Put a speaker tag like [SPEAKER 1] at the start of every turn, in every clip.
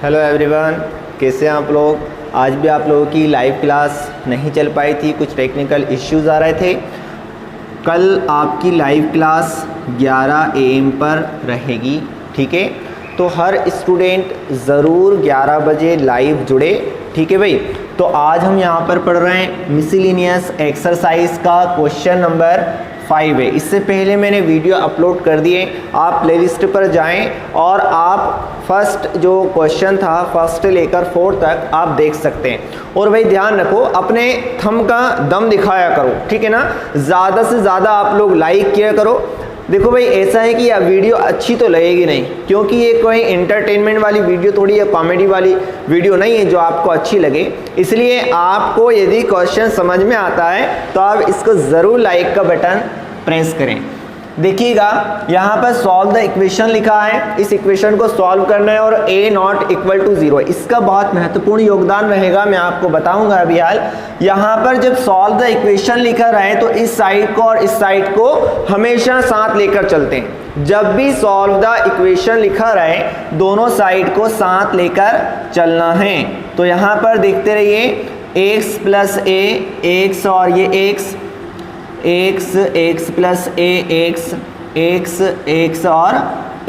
[SPEAKER 1] Hello everyone, कैसे हैं आप लोग। आज भी आप लोगों की लाइव क्लास नहीं चल पाई थी, कुछ टेक्निकल इश्यूज़ आ रहे थे। कल आपकी लाइव क्लास 11 AM पर रहेगी, ठीक है। तो हर स्टूडेंट ज़रूर 11 बजे लाइव जुड़े, ठीक है भाई। तो आज हम यहाँ पर पढ़ रहे हैं मिसलिनियस एक्सरसाइज का क्वेश्चन नंबर 5 है। इससे पहले मैंने वीडियो अपलोड कर दिए, आप प्लेलिस्ट पर जाएं और आप फर्स्ट जो क्वेश्चन था फर्स्ट लेकर 4 तक आप देख सकते हैं। और भाई ध्यान रखो, अपने थंब का दम दिखाया करो, ठीक है ना। ज़्यादा से ज़्यादा आप लोग लाइक किया करो। देखो भाई, ऐसा है कि यह वीडियो अच्छी तो लगेगी नहीं, क्योंकि ये कोई एंटरटेनमेंट वाली वीडियो थोड़ी या कॉमेडी वाली वीडियो नहीं है जो आपको अच्छी लगे। इसलिए आपको यदि क्वेश्चन समझ में आता है तो आप इसको ज़रूर लाइक का बटन प्रेस करें। देखिएगा, यहाँ पर सॉल्व द इक्वेशन लिखा है, इस इक्वेशन को सॉल्व करना है और a नॉट इक्वल टू 0। इसका बहुत महत्वपूर्ण योगदान रहेगा, मैं आपको बताऊंगा अभी हाल। यहाँ पर जब सॉल्व द इक्वेशन लिखा रहे तो इस साइड को और इस साइड को हमेशा साथ लेकर चलते हैं। जब भी सॉल्व द इक्वेशन लिखा रहे दोनों साइड को साथ लेकर चलना है। तो यहाँ पर देखते रहिए, x प्लस a x और ये x प्लस a x और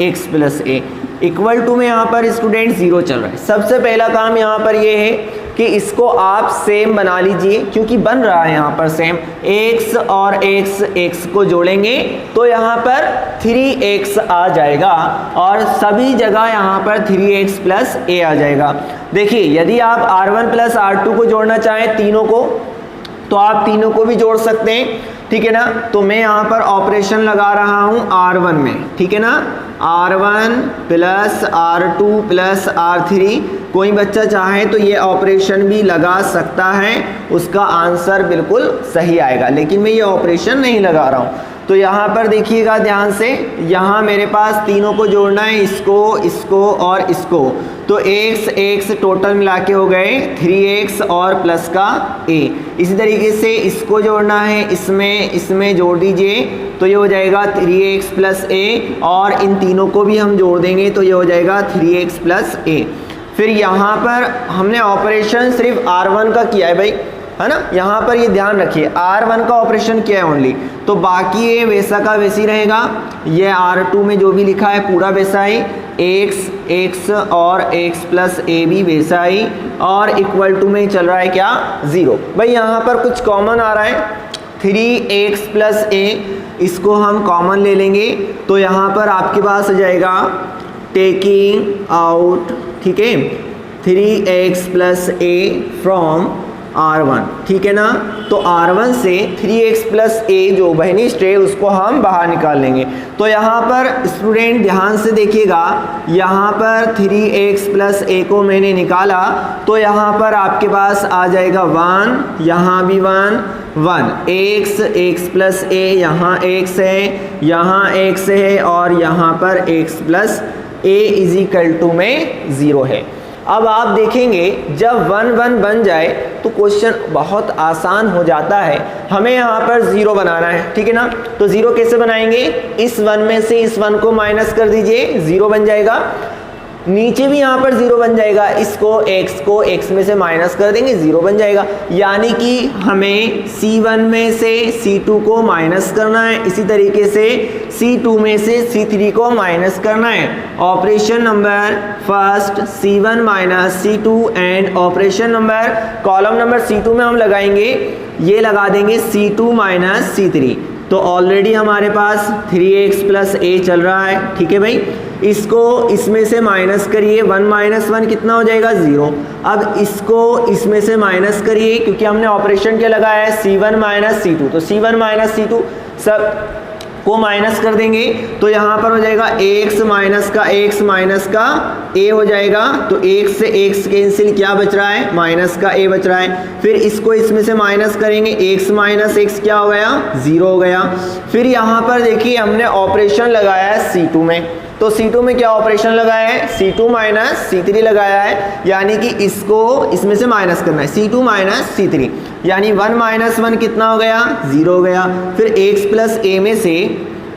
[SPEAKER 1] x plus a equal to में यहाँ पर स्टूडेंट 0 चल रहा है। सबसे पहला काम यहाँ पर ये है कि इसको आप सेम बना लीजिए, क्योंकि बन रहा है यहाँ पर सेम। x और x को जोड़ेंगे तो यहाँ पर 3x आ जाएगा और सभी जगह यहाँ पर 3x प्लस a आ जाएगा। देखिए, यदि आप r1 प्लस r2 को जोड़ना चाहें तीनों को, तो आप तीनों को भी जोड़ सकते हैं, ठीक है ना। तो मैं यहाँ पर ऑपरेशन लगा रहा हूँ r1 में, ठीक है ना। r1 plus r2 plus r3, कोई बच्चा चाहे तो ये ऑपरेशन भी लगा सकता है, उसका आंसर बिल्कुल सही आएगा। लेकिन मैं ये ऑपरेशन नहीं लगा रहा हूँ। तो यहाँ पर देखिएगा ध्यान से, यहाँ मेरे पास तीनों को जोड़ना है, इसको और इसको। तो x टोटल मिला के हो गए 3x और प्लस का a। इसी तरीके से इसको जोड़ना है, इसमें जोड़ दीजिए तो ये हो जाएगा 3x प्लस a, और इन तीनों को भी हम जोड़ देंगे तो ये हो जाएगा 3x प्लस a। फिर यहाँ पर हमने ऑपरेशन सिर्फ r1 का किया है भाई, है ना। यहाँ पर ये ध्यान रखिए, r1 का ऑपरेशन किया है ओनली, तो बाकी ये वैसा का वैसी रहेगा। ये r2 में जो भी लिखा है पूरा वैसा ही, x और x प्लस a भी वैसा ही, और इक्वल टू में चल रहा है क्या, 0। भाई यहाँ पर कुछ कॉमन आ रहा है, 3x प्लस a, इसको हम कॉमन ले लेंगे तो यहाँ पर आपके पास आ जाएगा टेकिंग आउट, ठीक है, 3x plus a from r1, ठीक है ना। तो r1 से 3x प्लस a जो बहनिष्ठ है उसको हम बाहर निकाल लेंगे। तो यहाँ पर स्टूडेंट ध्यान से देखिएगा, यहाँ पर 3x प्लस a को मैंने निकाला तो यहाँ पर आपके पास आ जाएगा 1, यहाँ भी 1 x प्लस a, यहाँ x है, यहाँ x है, और यहाँ पर x plus a is equal to में 0 है। अब आप देखेंगे जब 1 1 बन जाए तो क्वेश्चन बहुत आसान हो जाता है। हमें यहाँ पर 0 बनाना है, ठीक है ना। तो 0 कैसे बनाएंगे, इस 1 में से इस 1 को माइनस कर दीजिए, 0 बन जाएगा। नीचे भी यहाँ पर 0 बन जाएगा, इसको x में से माइनस कर देंगे, 0 बन जाएगा। यानी कि हमें C1 में से C2 को माइनस करना है, इसी तरीके से C2 में से C3 को माइनस करना है। Operation number first C1 minus C2 and operation number column number C2 में हम लगाएंगे, ये लगा देंगे C2 माइनस C3। तो ऑलरेडी हमारे पास 3x प्लस a चल रहा है, ठीक है भाई। इसको इसमें से माइनस करिए, 1 माइनस 1 कितना हो जाएगा, 0। अब इसको इसमें से माइनस करिए, क्योंकि हमने ऑपरेशन क्या लगाया है, C1 माइनस C2। तो C1 माइनस C2 सब को माइनस कर देंगे तो यहाँ पर हो जाएगा x माइनस का a हो जाएगा। तो x से x कैंसिल, क्या बच रहा है, माइनस का a बच रहा है। फिर इसको इसमें से माइनस करेंगे, x माइनस x क्या हो गया, 0 हो गया। फिर यहाँ पर देखिए हमने ऑपरेशन लगाया है C2 में, तो C2 में क्या ऑपरेशन लगाया है, C2 माइनस C3 लगाया है, यानी कि इसको इसमें से माइनस करना है, C2 माइनस C3, यानी 1 माइनस 1 कितना हो गया, 0 हो गया। फिर x प्लस a में से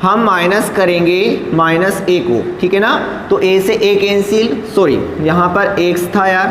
[SPEAKER 1] हम माइनस करेंगे माइनस ए को, ठीक है ना। तो ए से ए कैंसिल, सॉरी यहाँ पर एक्स था यार,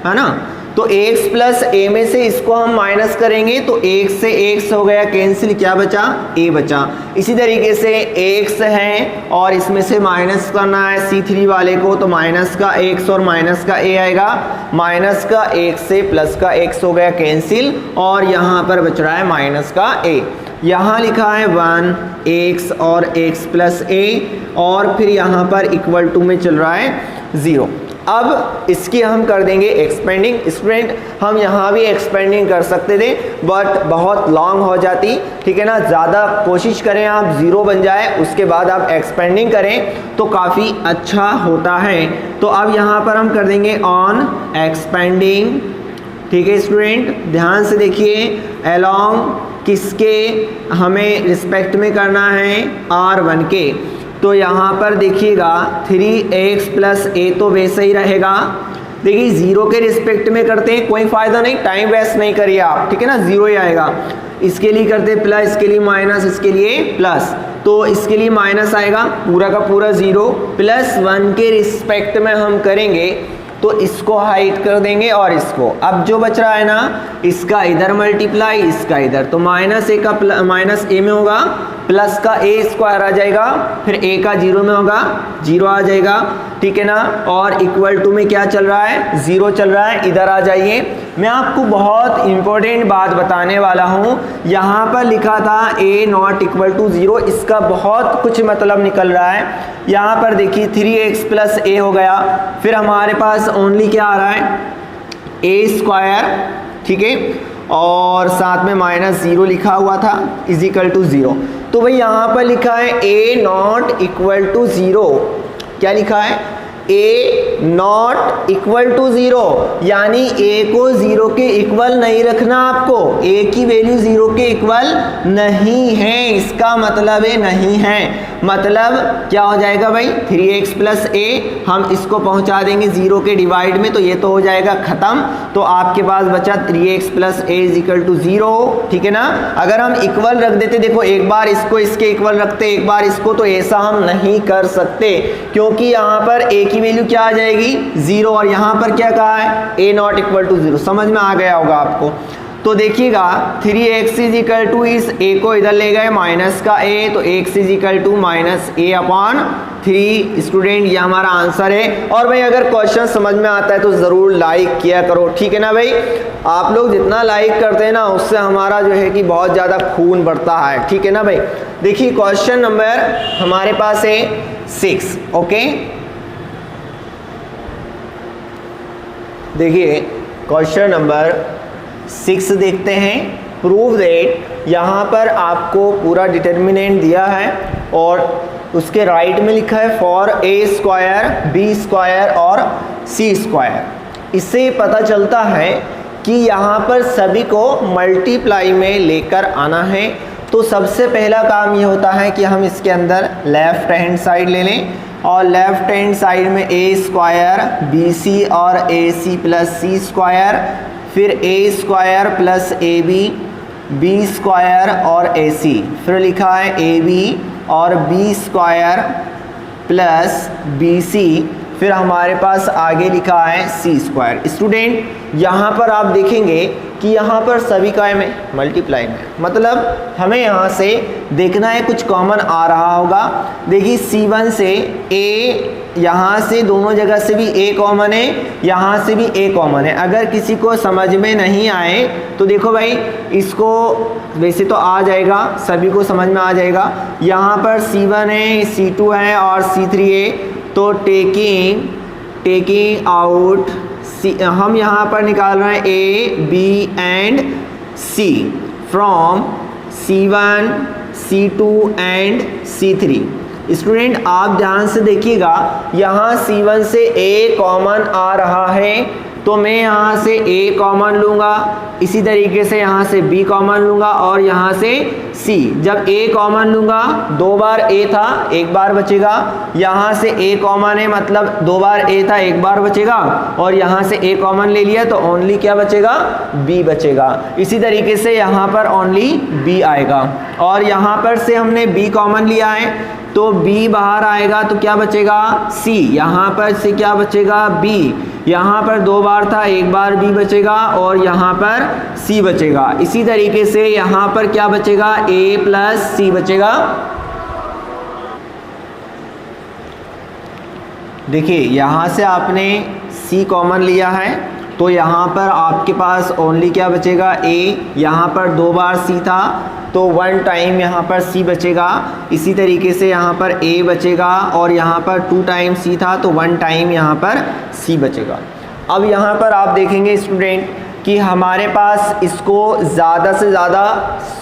[SPEAKER 1] है ना। तो x प्लस ए में से इसको हम माइनस करेंगे तो x से x हो गया कैंसिल, क्या बचा, a बचा। इसी तरीके से x है और इसमें से माइनस करना है C3 वाले को, तो माइनस का x और माइनस का a आएगा, माइनस का x से प्लस का x हो गया कैंसिल, और यहाँ पर बच रहा है माइनस का a। यहाँ लिखा है 1x और x प्लस a, और फिर यहाँ पर इक्वल टू में चल रहा है 0। अब इसकी हम कर देंगे एक्सपेंडिंग। स्टूडेंट हम यहाँ भी एक्सपेंडिंग कर सकते थे बट बहुत लॉन्ग हो जाती, ठीक है ना। ज़्यादा कोशिश करें आप 0 बन जाए, उसके बाद आप एक्सपेंडिंग करें तो काफ़ी अच्छा होता है। तो अब यहाँ पर हम कर देंगे ऑन एक्सपेंडिंग, ठीक है स्टूडेंट, ध्यान से देखिए। अलोंग किसके हमें रिस्पेक्ट में करना है, R1 के। तो यहाँ पर देखिएगा 3x प्लस a तो वैसे ही रहेगा। देखिए 0 के रिस्पेक्ट में करते हैं, कोई फ़ायदा नहीं, टाइम वेस्ट नहीं करिए आप, ठीक है ना, 0 ही आएगा। इसके लिए करते प्लस, इसके लिए माइनस, इसके लिए प्लस, तो इसके लिए माइनस आएगा, पूरा का पूरा 0। प्लस 1 के रिस्पेक्ट में हम करेंगे तो इसको हाइड कर देंगे और इसको, अब जो बच रहा है ना इसका इधर मल्टीप्लाई, इसका इधर, तो माइनस ए का माइनस ए में होगा, प्लस का ए स्क्वायर आ जाएगा, फिर ए का 0 में होगा, 0 आ जाएगा, ठीक है ना। और इक्वल टू में क्या चल रहा है, 0 चल रहा है। इधर आ जाइए, मैं आपको बहुत इंपॉर्टेंट बात बताने वाला हूँ। यहाँ पर लिखा था a नॉट इक्वल टू 0, इसका बहुत कुछ मतलब निकल रहा है। यहाँ पर देखिए 3x प्लस a हो गया, फिर हमारे पास ओनली क्या आ रहा है, a स्क्वायर, ठीक है, और साथ में माइनस 0 लिखा हुआ था, इजिकल टू 0। तो भाई यहाँ पर लिखा है a नॉट इक्वल टू 0, क्या लिखा है, a नॉट इक्वल टू 0, यानी a को 0 के इक्वल नहीं रखना आपको, a की वैल्यू 0 के इक्वल नहीं है, इसका मतलब है नहीं है। मतलब क्या हो जाएगा भाई, 3x प्लस a, हम इसको पहुंचा देंगे 0 के डिवाइड में, तो ये तो हो जाएगा ख़त्म। तो आपके पास बचा 3x plus a is equal to 0, ठीक है ना। अगर हम इक्वल रख देते, देखो एक बार इसको इसके इक्वल रखते, एक बार इसको, तो ऐसा हम नहीं कर सकते, क्योंकि यहाँ पर a की वैल्यू क्या आ जाएगी, 0, और यहाँ पर क्या कहा है, a नॉट इक्वल टू 0। समझ में आ गया होगा आपको। तो देखिएगा 3x इज इक्वल टू, इस a को इधर ले गए माइनस का a, तो x is equal to minus a upon 3। Student ये हमारा आंसर है। और भाई अगर क्वेश्चन समझ में आता है तो ज़रूर लाइक किया करो, ठीक है ना भाई। आप लोग जितना लाइक करते हैं ना उससे हमारा जो है कि बहुत ज़्यादा खून बढ़ता है, ठीक है ना भाई। देखिए क्वेश्चन नंबर हमारे पास है 6, ओके। देखिए क्वेश्चन नंबर 6 देखते हैं। प्रूव दैट, यहाँ पर आपको पूरा डिटर्मिनेंट दिया है और उसके राइट में लिखा है for a square, b square और c स्क्वायर। इससे पता चलता है कि यहाँ पर सभी को मल्टीप्लाई में लेकर आना है। तो सबसे पहला काम ये होता है कि हम इसके अंदर लेफ्ट हैंड साइड ले लें, और लेफ्ट हैंड साइड में a स्क्वायर, bc और ac प्लस c स्क्वायर, फिर a square plus ab, b square और ac, फिर लिखा है ab और b स्क्वायर प्लस bc, फिर हमारे पास आगे लिखा है c स्क्वायर। स्टूडेंट यहाँ पर आप देखेंगे कि यहाँ पर सभी का में मल्टीप्लाई में, मतलब हमें यहाँ से देखना है कुछ कॉमन आ रहा होगा। देखिए C1 से a, यहाँ से दोनों जगह से भी a कॉमन है, यहाँ से भी a कॉमन है। अगर किसी को समझ में नहीं आए तो देखो भाई इसको, वैसे तो आ जाएगा, सभी को समझ में आ जाएगा। यहाँ पर C1 है, C2 है और C3 है, तो टेकिंग आउट हम यहाँ पर निकाल रहे हैं a, b and c from C1, C2 and C3। Student आप ध्यान से देखिएगा, यहाँ C1 से a कॉमन आ रहा है, तो मैं यहाँ से a कॉमन लूँगा, इसी तरीके से यहाँ से b कॉमन लूँगा और यहाँ से c। जब a कॉमन लूँगा, 2 बार a था, 1 बार बचेगा, यहाँ से a कॉमन है मतलब 2 बार a था, 1 बार बचेगा, और यहाँ से a कॉमन ले लिया तो ओनली क्या बचेगा, b बचेगा। इसी तरीके से यहाँ पर ओनली b आएगा, और यहाँ पर से हमने b कॉमन लिया है तो b बाहर आएगा तो क्या बचेगा, c। यहाँ पर से क्या बचेगा, b। यहाँ पर 2 बार था, 1 बार b बचेगा, और यहाँ पर c बचेगा। इसी तरीके से यहाँ पर क्या बचेगा, a प्लस c बचेगा। देखिए यहाँ से आपने c कॉमन लिया है तो यहाँ पर आपके पास ओनली क्या बचेगा, a। यहाँ पर 2 बार c था तो 1 टाइम यहाँ पर c बचेगा। इसी तरीके से यहाँ पर a बचेगा, और यहाँ पर 2 टाइम c था तो 1 टाइम यहाँ पर c बचेगा। अब यहाँ पर आप देखेंगे स्टूडेंट कि हमारे पास इसको ज़्यादा से ज़्यादा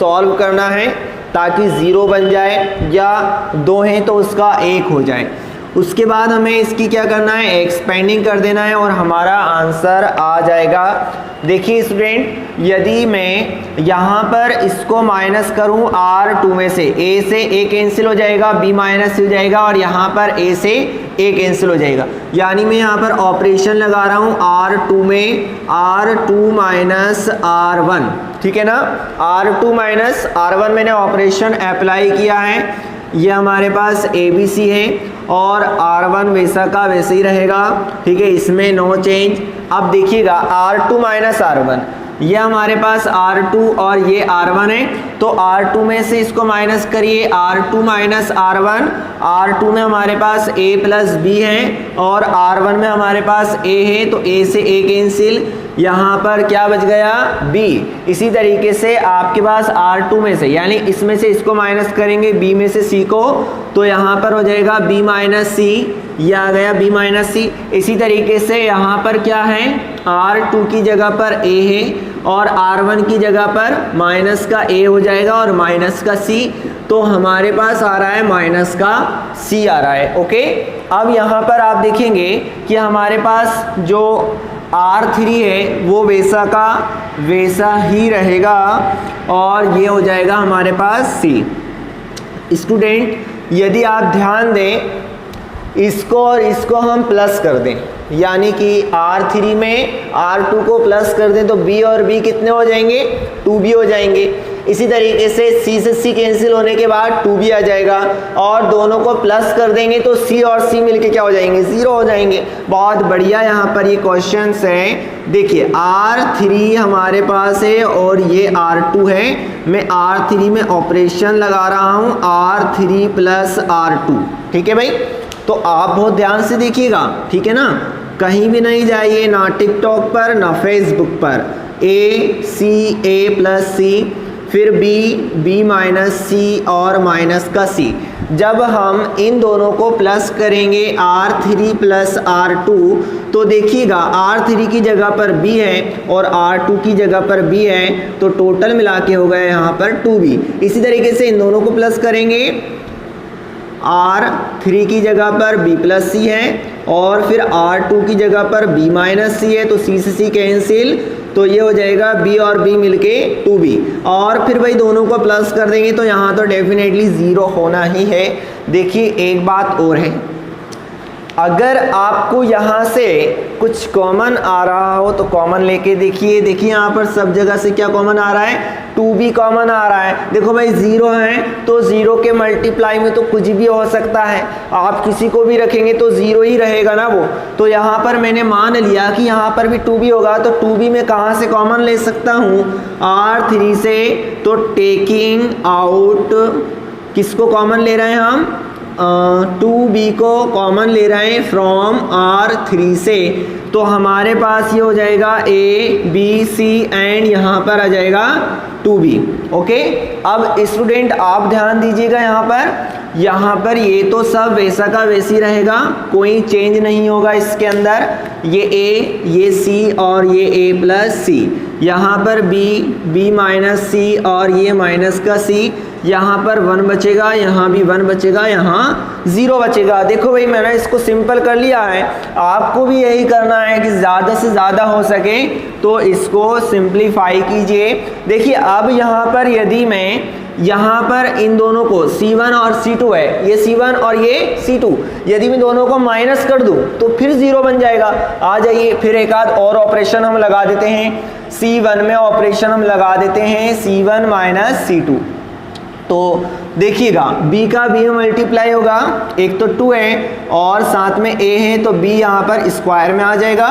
[SPEAKER 1] सॉल्व करना है ताकि 0 बन जाए, या 2 हैं तो उसका 1 हो जाए। उसके बाद हमें इसकी क्या करना है, एक्सपेंडिंग कर देना है और हमारा आंसर आ जाएगा। देखिए स्टूडेंट, यदि मैं यहाँ पर इसको माइनस करूँ R2 में से, a से a कैंसिल हो जाएगा, b माइनस हो जाएगा, और यहाँ पर a से a कैंसिल हो जाएगा। यानी मैं यहाँ पर ऑपरेशन लगा रहा हूँ R2 में R2 माइनस R1, ठीक है ना। R2 माइनस R1 मैंने ऑपरेशन अप्लाई किया है। ये हमारे पास ABC है और R1 वैसा का वैसे ही रहेगा, ठीक है, इसमें नो चेंज। अब देखिएगा R2 माइनस R1, ये हमारे पास R2 और ये R1 है, तो R2 में से इसको माइनस करिए, R2 माइनस R1। R2 में हमारे पास a प्लस b है और R1 में हमारे पास a है, तो a से a कैंसिल, यहाँ पर क्या बच गया, b। इसी तरीके से आपके पास R2 में से, यानी इसमें से इसको माइनस करेंगे b में से c को, तो यहाँ पर हो जाएगा b माइनस c, ये आ गया b माइनस c। इसी तरीके से यहाँ पर क्या है, R2 की जगह पर a है और R1 की जगह पर माइनस का a हो जाएगा और माइनस का c, तो हमारे पास आ रहा है माइनस का c आ रहा है। ओके, अब यहाँ पर आप देखेंगे कि हमारे पास जो R3 है वो वैसा का वैसा ही रहेगा और ये हो जाएगा हमारे पास c। स्टूडेंट, यदि आप ध्यान दें, इसको और इसको हम प्लस कर दें, यानी कि R3 में R2 को प्लस कर दें तो b और b कितने हो जाएंगे, 2b हो जाएंगे। इसी तरीके से c से c कैंसिल होने के बाद 2b आ जाएगा, और दोनों को प्लस कर देंगे तो c और c मिलके क्या हो जाएंगे, 0 हो जाएंगे। बहुत बढ़िया, यहाँ पर ये क्वेश्चंस हैं। देखिए R3 हमारे पास है और ये R2 है। मैं R3 में ऑपरेशन लगा रहा हूँ R3 प्लस R2, ठीक है भाई। तो आप बहुत ध्यान से देखिएगा, ठीक है ना, कहीं भी नहीं जाइए, ना टिकटॉक पर ना फेसबुक पर। a प्लस c, फिर b माइनस c और माइनस का c। जब हम इन दोनों को प्लस करेंगे R3 प्लस R2, तो देखिएगा R3 की जगह पर b है और R2 की जगह पर b है, तो टोटल मिला के हो गया यहाँ पर 2b। इसी तरीके से इन दोनों को प्लस करेंगे, R3 की जगह पर b प्लस c है और फिर R2 की जगह पर b माइनस c है, तो c से c कैंसिल, तो ये हो जाएगा b और b मिलके 2b। और फिर भाई दोनों को प्लस कर देंगे तो यहाँ तो डेफिनेटली 0 होना ही है। देखिए एक बात और है, अगर आपको यहाँ से कुछ कॉमन आ रहा हो तो कॉमन लेके देखिए। देखिए यहाँ पर सब जगह से क्या कॉमन आ रहा है, 2b कॉमन आ रहा है। देखो भाई 0 है तो 0 के मल्टीप्लाई में तो कुछ भी हो सकता है, आप किसी को भी रखेंगे तो 0 ही रहेगा ना वो। तो यहाँ पर मैंने मान लिया कि यहाँ पर भी 2b होगा, तो 2b में कहाँ से कॉमन ले सकता हूँ, R3 से। तो टेकिंग आउट, किसको कॉमन ले रहे हैं हम, 2b को कॉमन ले रहे हैं फ्रॉम R3 से, तो हमारे पास ये हो जाएगा a b c एंड यहाँ पर आ जाएगा 2b। ओके, अब स्टूडेंट आप ध्यान दीजिएगा, यहाँ पर ये तो सब वैसा का वैसी रहेगा, कोई चेंज नहीं होगा इसके अंदर। ये a, ये c और ये a प्लस c, यहाँ पर b माइनस c और ये माइनस का c। यहाँ पर 1 बचेगा, यहाँ भी 1 बचेगा, यहाँ 0 बचेगा। देखो भाई मैंने इसको सिंपल कर लिया है, आपको भी यही करना है कि ज़्यादा से ज़्यादा हो सके तो इसको सिंप्लीफाई कीजिए। देखिए अब यहाँ पर यदि मैं यहाँ पर इन दोनों को C1 और C2 है, ये C1 और ये C2, यदि मैं दोनों को माइनस कर दूं तो फिर 0 बन जाएगा। आ जाइए फिर एक आध और ऑपरेशन हम लगा देते हैं। C1 में ऑपरेशन हम लगा देते हैं C1 माइनस C2। तो देखिएगा b का b में मल्टीप्लाई होगा, एक तो 2 है और साथ में a है तो b यहाँ पर स्क्वायर में आ जाएगा,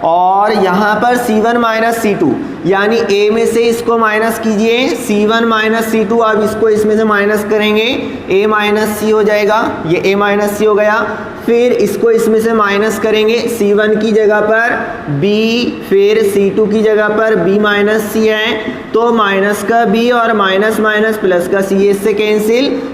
[SPEAKER 1] और यहाँ पर C1 माइनस C2 यानी a में से इसको माइनस कीजिए, C1 माइनस C2, अब इसको इसमें से माइनस करेंगे a माइनस c हो जाएगा, ये a माइनस c हो गया। फिर इसको इसमें से माइनस करेंगे, C1 की जगह पर b, फिर C2 की जगह पर b माइनस c है तो माइनस का b और माइनस माइनस प्लस का c, इससे कैंसिल,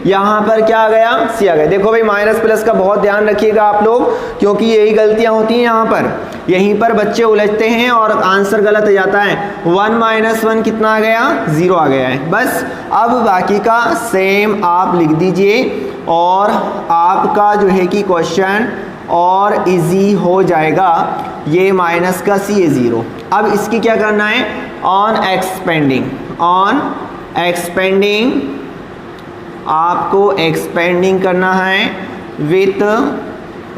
[SPEAKER 1] यहाँ पर क्या आ गया c आ गया। देखो भाई माइनस प्लस का बहुत ध्यान रखिएगा आप लोग, क्योंकि यही गलतियां होती हैं यहाँ पर, यहीं पर बच्चे उलझते हैं और आंसर गलत आ जाता है। 1 माइनस 1 कितना आ गया, 0 आ गया है। बस अब बाकी का सेम आप लिख दीजिए और आपका जो है कि क्वेश्चन और इजी हो जाएगा। ये माइनस का c है 0। अब इसकी क्या करना है, ऑन एक्सपेंडिंग आपको एक्सपेंडिंग करना है विथ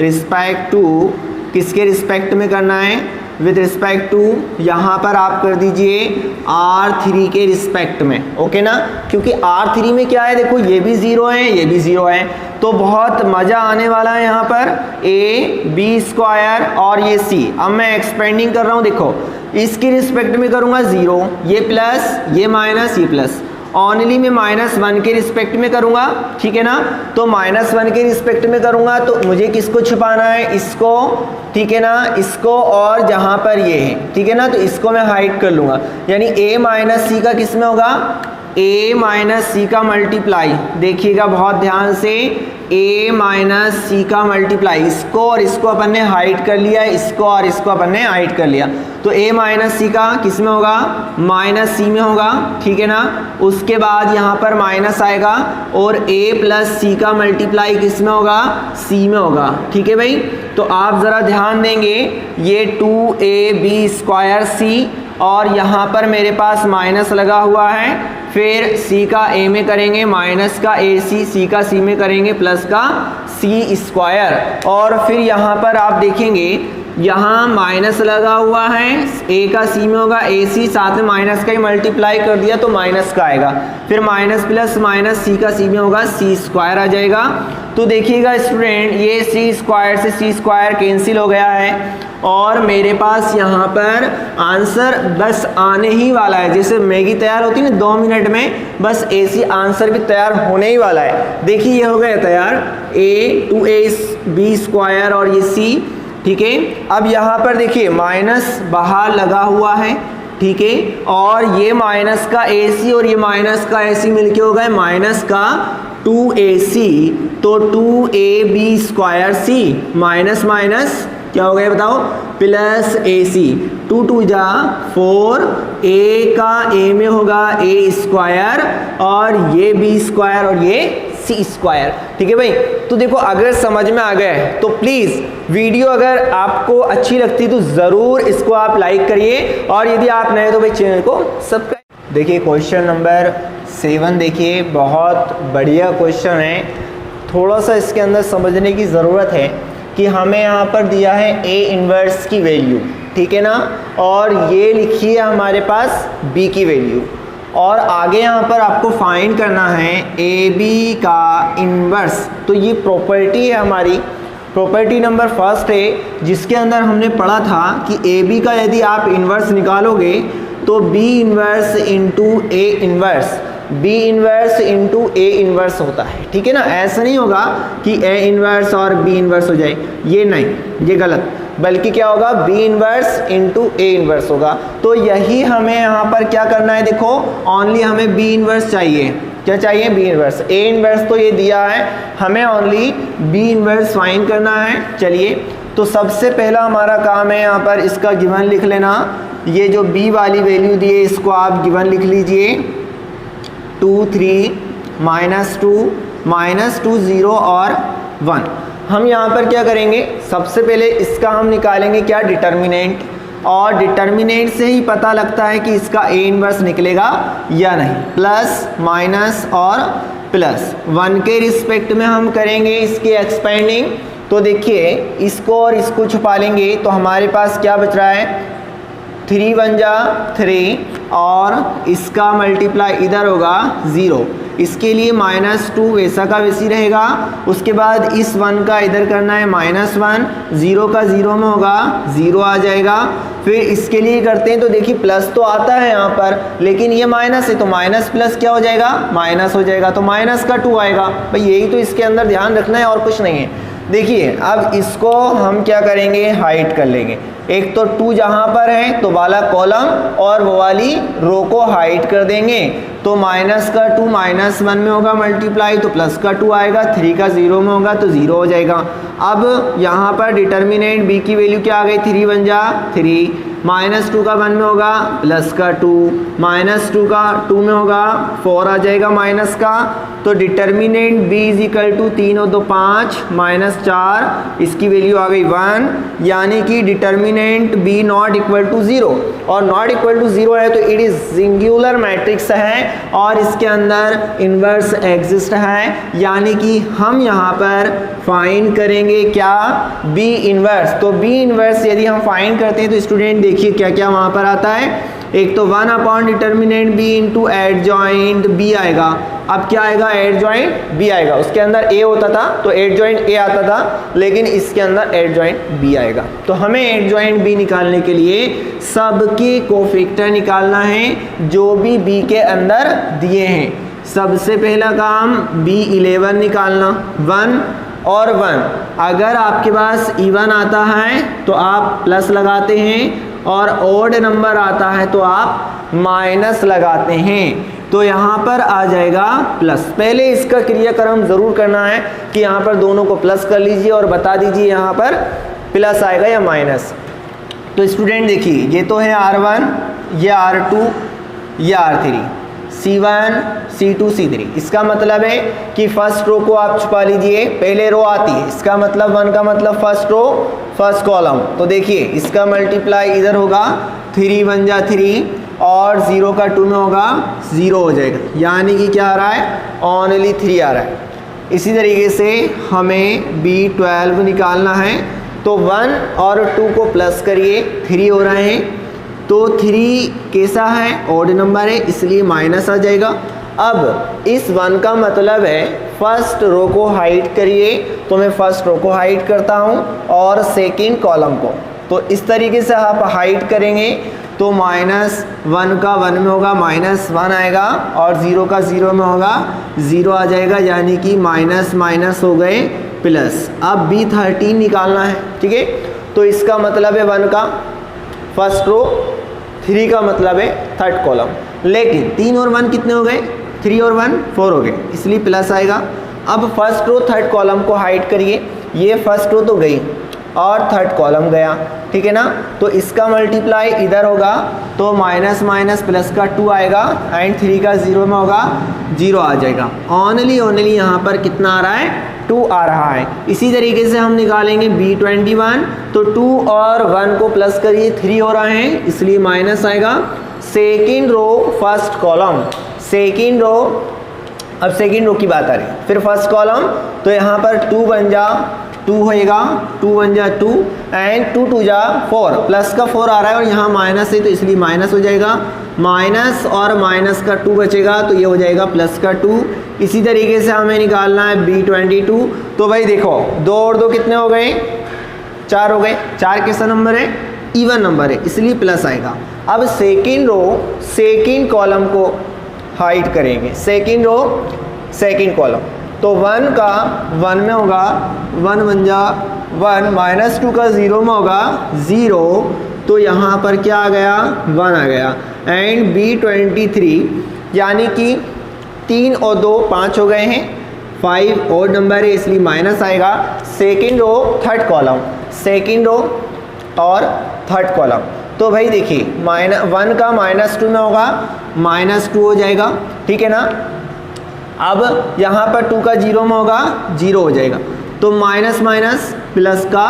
[SPEAKER 1] रिस्पेक्ट टू, किसके रिस्पेक्ट में करना है, विथ रिस्पेक्ट टू, यहाँ पर आप कर दीजिए R3 के रिस्पेक्ट में, ओके ना, क्योंकि R3 में क्या है, देखो ये भी 0 है, ये भी 0 है, तो बहुत मज़ा आने वाला है यहाँ पर। a b स्क्वायर और ये c, अब मैं एक्सपेंडिंग कर रहा हूँ, देखो इसके रिस्पेक्ट में करूँगा 0, ये प्लस, ये माइनस, ये प्लस, ओनली मैं -1 के रिस्पेक्ट में करूँगा, ठीक है ना। तो -1 के रिस्पेक्ट में करूँगा तो मुझे किसको छुपाना है, इसको, ठीक है ना, इसको, और जहाँ पर ये है, ठीक है ना, तो इसको मैं हाइड कर लूँगा। यानी a माइनस c का किस में होगा, a माइनस c का मल्टीप्लाई, देखिएगा बहुत ध्यान से, a माइनस c का मल्टीप्लाई, इसको और इसको अपन ने हाइड कर लिया, इसको और इसको अपन ने हाइड कर लिया, तो a माइनस c का किस में होगा, माइनस c में होगा, ठीक है ना। उसके बाद यहाँ पर माइनस आएगा और a प्लस c का मल्टीप्लाई किस में होगा, c में होगा, ठीक है भाई। तो आप ज़रा ध्यान देंगे, ये 2ab स्क्वायर c, और यहाँ पर मेरे पास माइनस लगा हुआ है, फिर c का a में करेंगे माइनस का ac, c का c में करेंगे प्लस का c स्क्वायर, और फिर यहाँ पर आप देखेंगे यहाँ माइनस लगा हुआ है, a का c में होगा ac, साथ में माइनस का ही मल्टीप्लाई कर दिया तो माइनस का आएगा, फिर माइनस प्लस माइनस c का c में होगा c स्क्वायर आ जाएगा। तो देखिएगा स्टूडेंट, ये c स्क्वायर से c स्क्वायर कैंसिल हो गया है और मेरे पास यहाँ पर आंसर बस आने ही वाला है। जैसे मैगी तैयार होती है ना 2 मिनट में, बस ऐसी आंसर भी तैयार होने ही वाला है। देखिए ये हो गया तैयार, a 2ab स्क्वायर और ये c, ठीक है। अब यहाँ पर देखिए माइनस बाहर लगा हुआ है, ठीक है, और ये माइनस का ac और ये माइनस का ac मिलके हो गए माइनस का 2ac, तो 2ab square c minus minus क्या हो गया बताओ, प्लस ac, 2 2 जा 4, a का a में होगा a स्क्वायर और ये b स्क्वायर और ये c स्क्वायर, ठीक है भाई। तो देखो अगर समझ में आ गया है तो प्लीज़ वीडियो अगर आपको अच्छी लगती तो ज़रूर इसको आप लाइक करिए, और यदि आप नए तो भाई चैनल को सब्सक्राइब। देखिए क्वेश्चन नंबर 7, देखिए बहुत बढ़िया क्वेश्चन है, थोड़ा सा इसके अंदर समझने की ज़रूरत है कि हमें यहाँ पर दिया है a इन्वर्स की वैल्यू, ठीक है ना, और ये लिखी है हमारे पास b की वैल्यू, और आगे यहाँ पर आपको फाइंड करना है ab का इन्वर्स। तो ये प्रॉपर्टी है हमारी, प्रॉपर्टी नंबर 1 है, जिसके अंदर हमने पढ़ा था कि ab का यदि आप इन्वर्स निकालोगे तो b inverse into a inverse, b inverse into a inverse होता है, ठीक है ना। ऐसा नहीं होगा कि a इन्वर्स और b इन्वर्स हो जाए, ये नहीं, ये गलत, बल्कि क्या होगा, b inverse into a inverse होगा। तो यही हमें यहाँ पर क्या करना है, देखो ओनली हमें b इन्वर्स चाहिए, क्या चाहिए, b इन्वर्स। a इन्वर्स तो ये दिया है, हमें ओनली b इन्वर्स फाइंड करना है। चलिए तो सबसे पहला हमारा काम है यहाँ पर इसका गिवन लिख लेना, ये जो b वाली वैल्यू दी है इसको आप गिवन लिख लीजिए, 2 3 -2 0 और 1। हम यहाँ पर क्या करेंगे, सबसे पहले इसका हम निकालेंगे क्या, डिटर्मिनेंट, और डिटर्मिनेंट से ही पता लगता है कि इसका ए इनवर्स निकलेगा या नहीं। प्लस माइनस और प्लस 1 के रिस्पेक्ट में हम करेंगे इसकी एक्सपेंडिंग। तो देखिए इसको और इसको छुपा लेंगे तो हमारे पास क्या बच रहा है, 3 1 जा 3 और इसका मल्टीप्लाई इधर होगा 0। इसके लिए -2 वैसा का वैसी रहेगा। उसके बाद इस 1 का इधर करना है -1, 0 का 0 में होगा 0 आ जाएगा। फिर इसके लिए करते हैं तो देखिए प्लस तो आता है यहाँ पर, लेकिन ये माइनस है तो माइनस प्लस क्या हो जाएगा, माइनस हो जाएगा, तो माइनस का 2 आएगा। भाई यही तो इसके अंदर ध्यान रखना है और कुछ नहीं है। देखिए अब इसको हम क्या करेंगे, हाइड कर लेंगे। एक तो 2 जहाँ पर है तो वाला कॉलम और वो वाली रो को हाइड कर देंगे। तो माइनस का 2 -1 में होगा मल्टीप्लाई, तो प्लस का 2 आएगा, 3 का 0 में होगा तो 0 हो जाएगा। अब यहाँ पर डिटर्मिनेंट b की वैल्यू क्या आ गई, 3 1 जा 3, -2 का 1 में होगा प्लस का 2, -2 का 2 में होगा 4 आ जाएगा माइनस का। तो डिटर्मिनेंट b = 3 और 2 5 -4, इसकी वैल्यू आ गई 1, यानी कि डिटर्मिनेंट b ≠ 0, और नॉट इक्वल टू 0 है तो इट इज सिंगुलर मैट्रिक्स है और इसके अंदर इन्वर्स एग्जिस्ट है, यानी कि हम यहाँ पर फाइंड करेंगे क्या, b इन्वर्स। तो b इन्वर्स यदि हम फाइंड करते हैं तो स्टूडेंट देखिए क्या क्या वहाँ पर आता है। एक तो 1 determinant b into adjoint b आएगा। अब क्या आएगा, एडजॉइंट b आएगा। उसके अंदर a होता था तो एडजॉइंट a आता था, लेकिन इसके अंदर एडजॉइंट b आएगा। तो हमें एडजॉइंट b निकालने के लिए सबके कोफैक्टर निकालना है जो भी b के अंदर दिए हैं। सबसे पहला काम b11 निकालना, 1 और 1। अगर आपके पास इवन आता है तो आप प्लस लगाते हैं, और ओड नंबर आता है तो आप माइनस लगाते हैं। तो यहाँ पर आ जाएगा प्लस। पहले इसका क्रियाक्रम जरूर करना है कि यहाँ पर दोनों को प्लस कर लीजिए और बता दीजिए यहाँ पर प्लस आएगा या माइनस। तो स्टूडेंट देखिए ये तो है R1, ये R2, ये R3, C1 C2 C3। इसका मतलब है कि फर्स्ट रो को आप छुपा लीजिए, पहले रो आती है, इसका मतलब 1 का मतलब फर्स्ट रो फर्स्ट कॉलम। तो देखिए इसका मल्टीप्लाई इधर होगा, 3 1 जा 3 और 0 का 2 में होगा 0 हो जाएगा, यानी कि क्या आ रहा है, ओनली 3 आ रहा है। इसी तरीके से हमें B12 निकालना है। तो 1 और 2 को प्लस करिए, 3 हो रहे हैं, तो 3 कैसा है, ऑड नंबर है, इसलिए माइनस आ जाएगा। अब इस 1 का मतलब है फर्स्ट रो को हाइड करिए, तो मैं फर्स्ट रो को हाइड करता हूँ और सेकंड कॉलम को। तो इस तरीके से आप हाइड करेंगे तो -1 का 1 में होगा -1 आएगा, और 0 का 0 में होगा 0 आ जाएगा, यानी कि माइनस माइनस हो गए प्लस। अब B13 निकालना है, ठीक है। तो इसका मतलब है 1 का फर्स्ट रो, 3 का मतलब है थर्ड कॉलम। लेकिन 3 और 1 कितने हो गए, 3 और 1 4 हो गए, इसलिए प्लस आएगा। अब फर्स्ट रो थर्ड कॉलम को हाइड करिए, ये फर्स्ट रो तो गई और थर्ड कॉलम गया, ठीक है ना। तो इसका मल्टीप्लाई इधर होगा तो माइनस माइनस प्लस का 2 आएगा, एंड 3 का 0 में होगा 0 आ जाएगा। ओनली यहाँ पर कितना आ रहा है, 2 आ रहा है। इसी तरीके से हम निकालेंगे B21। तो 2 और 1 को प्लस करिए, 3 हो रहे हैं, इसलिए माइनस आएगा। Second row first column, second row, अब सेकेंड रो की बात आ रही है। फिर फर्स्ट कॉलम, तो यहाँ पर 2 1 जा 2 होएगा, 2 1 जा 2 एंड 2 2 जा 4, प्लस का 4 आ रहा है और यहाँ माइनस है तो इसलिए माइनस हो जाएगा। माइनस और माइनस का 2 बचेगा तो ये हो जाएगा प्लस का 2। इसी तरीके से हमें निकालना है B22। तो भाई देखो 2 और 2 कितने हो गए, 4 हो गए। 4 कैसा नंबर है, इवन नंबर है, इसलिए प्लस आएगा। अब सेकेंड रो सेकेंड कॉलम को हाइड करेंगे, सेकेंड रो सेकेंड कॉलम। तो 1 का 1 में होगा 1 1 जा 1, -2 का 0 में होगा 0, तो यहाँ पर क्या आ गया, 1 आ गया। एंड B23 यानी कि 3 और 2 5 हो गए हैं, 5 ऑड नंबर है इसलिए माइनस आएगा। Second row third column, second row और थर्ड कॉलम। तो भाई देखिए 1 का -2 में होगा -2 हो जाएगा, ठीक है ना। अब यहाँ पर 2 का 0 में होगा 0 हो जाएगा, तो माइनस माइनस प्लस का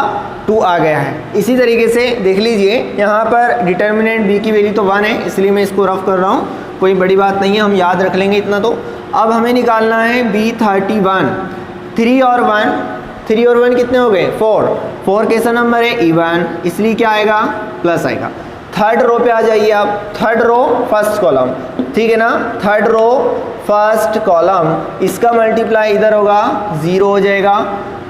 [SPEAKER 1] 2 आ गया है। इसी तरीके से देख लीजिए यहाँ पर डिटर्मिनेंट b की वैल्यू तो 1 है, इसलिए मैं इसको रफ कर रहा हूँ, कोई बड़ी बात नहीं है, हम याद रख लेंगे इतना। तो अब हमें निकालना है B31। 3 और 1 कितने हो गए 4 कैसा नंबर है इवन, इसलिए क्या आएगा प्लस आएगा। थर्ड रो पे आ जाइए आप, थर्ड रो फर्स्ट कॉलम, ठीक है ना, थर्ड रो फर्स्ट कॉलम, इसका मल्टीप्लाई इधर होगा 0 हो जाएगा।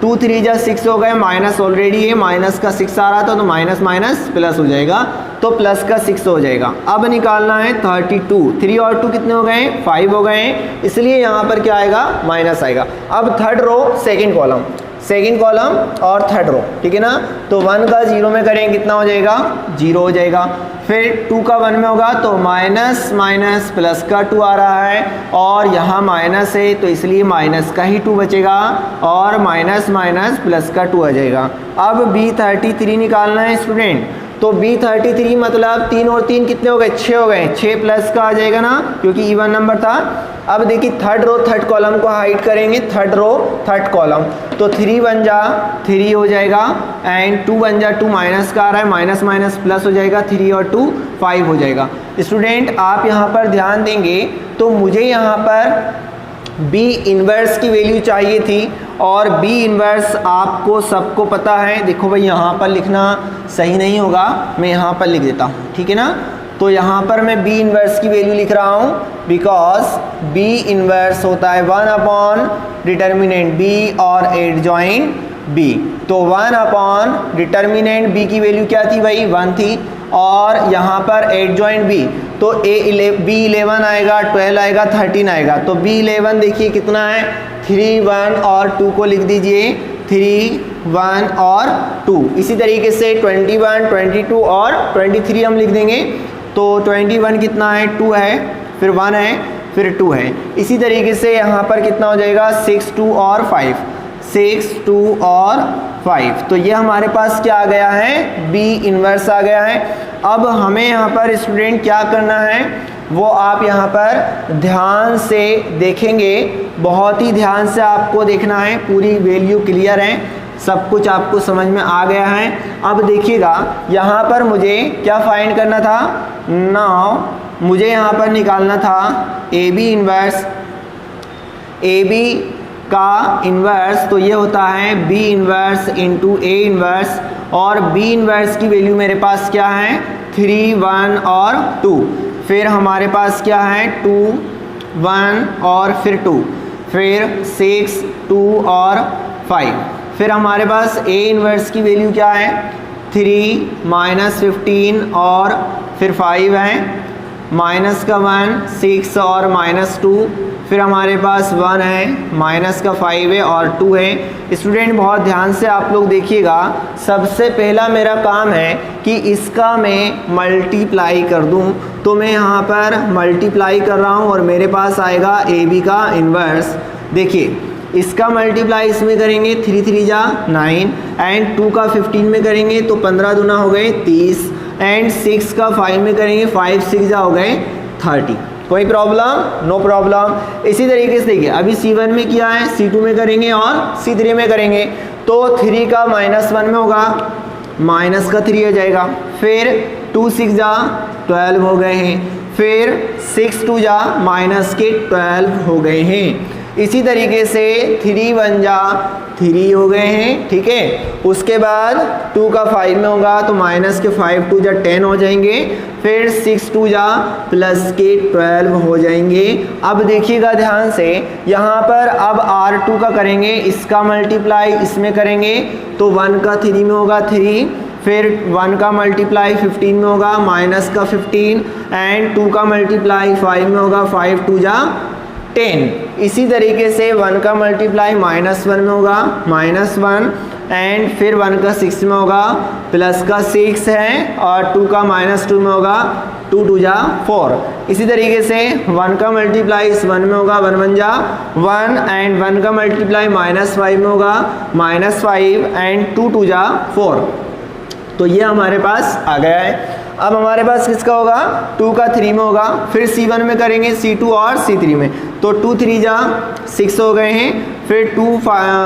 [SPEAKER 1] 2 3 जा 6 हो गए, माइनस ऑलरेडी है, माइनस का 6 आ रहा था तो माइनस माइनस प्लस हो जाएगा, तो प्लस का 6 हो जाएगा। अब निकालना है 32, 3 और 2 कितने हो गए 5 हो गए, इसलिए यहाँ पर क्या आएगा माइनस आएगा। अब थर्ड रो सेकेंड कॉलम और थर्ड रो, ठीक है ना, तो 1 का 0 में करेंगे कितना हो जाएगा 0 हो जाएगा। फिर 2 का 1 में होगा तो माइनस माइनस प्लस का 2 आ रहा है, और यहाँ माइनस है तो इसलिए माइनस का ही 2 बचेगा, और माइनस माइनस प्लस का 2 आ जाएगा। अब B33 निकालना है स्टूडेंट, तो B33 मतलब 3 और 3 कितने हो गए 6 हो गए, 6 प्लस का आ जाएगा ना, क्योंकि इवन नंबर था। अब देखिए थर्ड रो थर्ड कॉलम को हाइड करेंगे, थर्ड रो थर्ड कॉलम, तो 3 बन जा 3 हो जाएगा, एंड 2 बन जा 2 माइनस का आ रहा है, माइनस माइनस प्लस हो जाएगा, 3 और 2 5 हो जाएगा। स्टूडेंट आप यहाँ पर ध्यान देंगे तो मुझे यहाँ पर B इन्वर्स की वैल्यू चाहिए थी, और B इन्वर्स आपको सबको पता है। देखो भाई यहाँ पर लिखना सही नहीं होगा, मैं यहाँ पर लिख देता हूँ, ठीक है ना, तो यहाँ पर मैं B इन्वर्स की वैल्यू लिख रहा हूँ, बिकॉज B इन्वर्स होता है 1 अपॉन डिटर्मिनेंट B और एडजॉइंट B। तो 1 अपॉन डिटर्मिनेंट B की वैल्यू क्या थी भाई 1 थी, और यहाँ पर एडजॉइंट B तो B11 आएगा, 12 आएगा, 13 आएगा, तो B11 देखिए कितना है 3 1 और 2 को लिख दीजिए 3 1 और 2। इसी तरीके से 21 22 और 23 हम लिख देंगे, तो 21 कितना है 2 है, फिर 1 है, फिर 2 है। इसी तरीके से यहाँ पर कितना हो जाएगा 6 2 और 5, 6 2 और 5, तो ये हमारे पास क्या आ गया है B इन्वर्स आ गया है। अब हमें यहाँ पर स्टूडेंट क्या करना है वो आप यहाँ पर ध्यान से देखेंगे, बहुत ही ध्यान से आपको देखना है, पूरी वैल्यू क्लियर है, सब कुछ आपको समझ में आ गया है। अब देखिएगा यहाँ पर मुझे क्या फाइंड करना था, नाउ मुझे यहाँ पर निकालना था AB इन्वर्स, AB का इन्वर्स तो ये होता है B inverse into A inverse, और B इन्वर्स की वैल्यू मेरे पास क्या है 3 1 और 2, फिर हमारे पास क्या है 2 1 और फिर 2, फिर 6 2 और 5, फिर हमारे पास A इन्वर्स की वैल्यू क्या है 3 माइनस 15 और फिर 5 है, माइनस का 1 6 और माइनस 2, फिर हमारे पास 1 है, माइनस का 5 है और 2 है। स्टूडेंट बहुत ध्यान से आप लोग देखिएगा, सबसे पहला मेरा काम है कि इसका मैं मल्टीप्लाई कर दूं, तो मैं यहाँ पर मल्टीप्लाई कर रहा हूँ और मेरे पास आएगा AB का इन्वर्स। देखिए इसका मल्टीप्लाई इसमें करेंगे 3 3 जा 9, एंड 2 का 15 में करेंगे तो 15 दूना हो गए 30, एंड 6 का 5 में करेंगे 5 6 जा हो गए 30। कोई प्रॉब्लम नो प्रॉब्लम। इसी तरीके से देखिए अभी C1 में किया है, C2 में करेंगे और C3 में करेंगे, तो 3 का -1 में होगा, माइनस का 3 हो जाएगा, फिर 2 6 जा 12 हो गए हैं, फिर 6 2 जा माइनस के 12 हो गए हैं। इसी तरीके से 3 1 जा 3 हो गए हैं, ठीक है। उसके बाद 2 का 5 में होगा तो माइनस के 5 2 जा 10 हो जाएंगे, फिर 6 2 जा प्लस के 12 हो जाएंगे। अब देखिएगा ध्यान से, यहाँ पर अब R2 का करेंगे, इसका मल्टीप्लाई इसमें करेंगे तो 1 का 3 में होगा 3, फिर 1 का मल्टीप्लाई 15 में होगा माइनस का 15, एंड 2 का मल्टीप्लाई 5 में होगा 5 2 जा 10। इसी तरीके से 1 का मल्टीप्लाई -1 में होगा -1, एंड फिर 1 का 6 में होगा प्लस का 6 है, और 2 का -2 में होगा 2 2 जा 4। इसी तरीके से 1 का मल्टीप्लाई इस 1 में होगा 1 1 जा 1, एंड 1 का मल्टीप्लाई -5 में होगा -5, एंड 2 2 जा 4। तो ये हमारे पास आ गया है। अब हमारे पास किसका होगा, 2 का 3 में होगा, फिर C1 में करेंगे, C2 और C3 में, तो 2 3 जा 6 हो गए हैं, फिर 2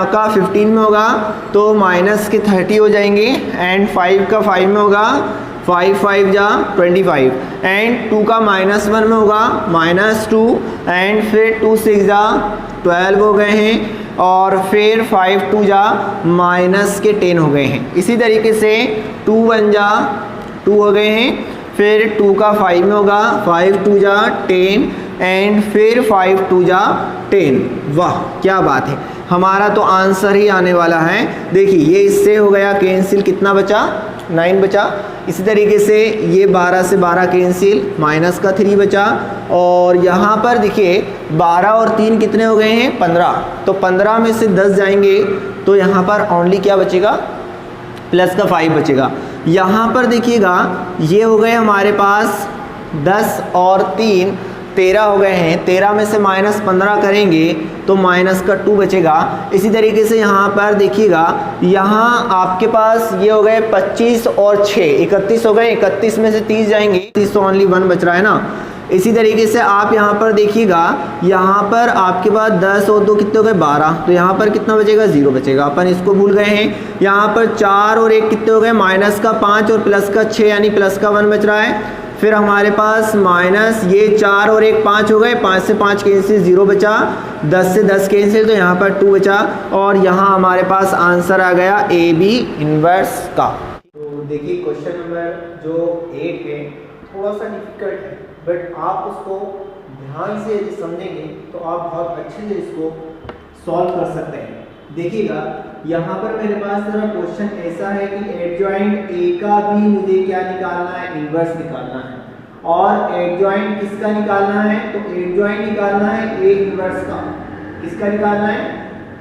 [SPEAKER 1] का 15 में होगा तो माइनस के 30 हो जाएंगे, एंड 5 का 5 में होगा, 5 5 जा 25, एंड 2 का -1 में होगा -2, एंड फिर 2 6 जा 12 हो गए हैं, और फिर 5 2 जा -10 हो गए हैं। इसी तरीके से 2 1 जा 2 हो गए हैं, फिर 2 का 5 में होगा, 5 2 जा 10, एंड फिर 5 2 जा 10। वाह क्या बात है, हमारा तो आंसर ही आने वाला है। देखिए ये इससे हो गया कैंसिल, कितना बचा, 9 बचा। इसी तरीके से ये 12 से 12 कैंसिल, माइनस का 3 बचा, और यहाँ पर देखिए 12 और 3 कितने हो गए हैं, 15, तो 15 में से 10 जाएंगे तो यहाँ पर ओनली क्या बचेगा, प्लस का 5 बचेगा। यहाँ पर देखिएगा ये हो गए हमारे पास 10 और 3 13 हो गए हैं, 13 में से -15 करेंगे तो माइनस का 2 बचेगा। इसी तरीके से यहाँ पर देखिएगा, यहाँ आपके पास ये हो गए 25 और 6 31 हो गए, 31 में से 30 जाएंगे, 30 तो ओनली 1 बच रहा है ना। इसी तरीके से आप यहाँ पर देखिएगा, यहाँ पर आपके पास 10 और 2 कितने हो गए, 12, तो यहाँ पर कितना बचेगा, 0 बचेगा, अपन इसको भूल गए हैं। यहाँ पर 4 और 1 कितने हो गए, माइनस का 5 और प्लस का 6, यानी प्लस का 1 बच रहा है। फिर हमारे पास माइनस ये 4 और 1 5 हो गए, 5 से 5 कैंसिल, 0 बचा, 10 से 10 कैंसिल, तो यहाँ पर 2 बचा, और यहाँ हमारे पास आंसर आ गया AB इनवर्स का। तो देखिए क्वेश्चन नंबर जो 8 है थोड़ा सा डिफिकल्ट है, बट आप उसको ध्यान से यदि समझेंगे तो आप बहुत अच्छे से इसको सॉल्व कर सकते हैं। देखिएगा यहाँ पर मेरे पास जरा क्वेश्चन ऐसा है कि एडजॉइंट ए का भी मुझे क्या निकालना है, इनवर्स निकालना है, और एडजॉइंट किसका निकालना है, तो एडजॉइंट निकालना है ए इनवर्स का। किसका निकालना है,